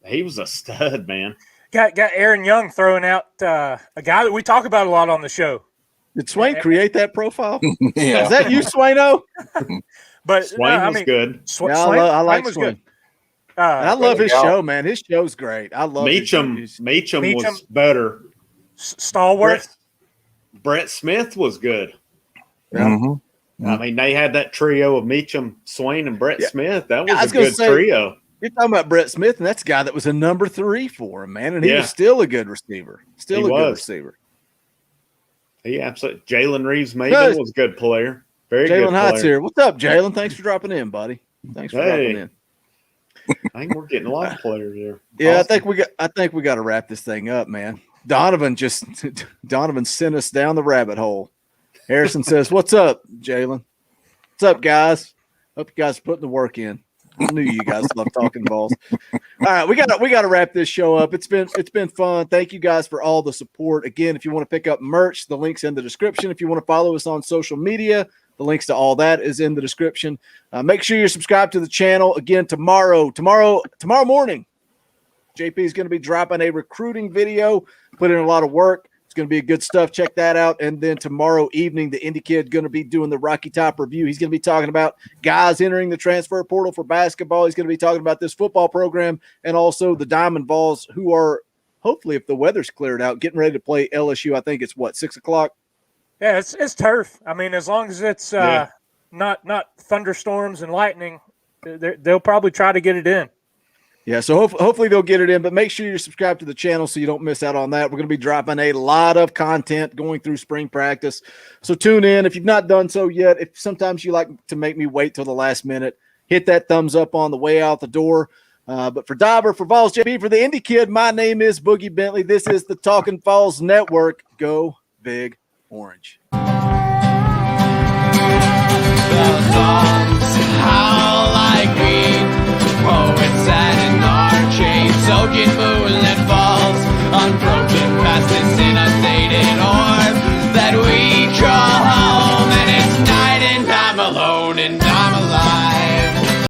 he was a stud, man. Got Aaron Young throwing out a guy that we talk about a lot on the show. Did Swain create that profile? Yeah. Is that you, Swaino? But Swain was good. Yeah, I like was Swain. good. I love his go. show, man. His show's great. I love Meacham his- was better. Stallworth. Brett Smith was good. Mm-hmm. I mean, they had that trio of Meacham, Swain, and Brett Smith. That I was was a gonna good say- trio. You're talking about Brett Smith, and that's a guy that was a number 3 for him, man. And he Yeah. was still a good receiver. Still He a good was. receiver. He absolutely. Jalen Reeves Good. Maven was a good player. Very good Jalen Hyatt's player. here. What's up, Jalen? Thanks for dropping in, buddy. Thanks for dropping in. I think we're getting a lot of players here. Yeah, Awesome. I think we got to wrap this thing up, man. Donovan sent us down the rabbit hole. Harrison says, "What's up, Jalen? What's up, guys? Hope you guys are putting the work in. I knew you guys love talking balls." All right, we got to wrap this show up. It's been fun. Thank you guys for all the support. Again, if you want to pick up merch, the link's in the description. If you want to follow us on social media, the links to all that is in the description. Make sure you're subscribed to the channel. Again, tomorrow morning, JP is going to be dropping a recruiting video. Put in a lot of work. It's going to be good stuff. Check that out. And then tomorrow evening, the Indy Kid going to be doing the Rocky Top review. He's going to be talking about guys entering the transfer portal for basketball. He's going to be talking about this football program and also the Diamond Vols, who are hopefully, if the weather's cleared out, getting ready to play LSU. I think it's 6:00. Yeah, it's turf. I mean, as long as it's not thunderstorms and lightning, they'll probably try to get it in. Yeah, so hopefully they'll get it in, but make sure you're subscribed to the channel so you don't miss out on that. We're going to be dropping a lot of content going through spring practice. So tune in. If you've not done so yet, if sometimes you like to make me wait till the last minute, hit that thumbs up on the way out the door. But for Dauber, for Vols JP, for the Indy Kid, my name is Boogie Bentley. This is the Talkin VAWLS Network. Go Big Orange.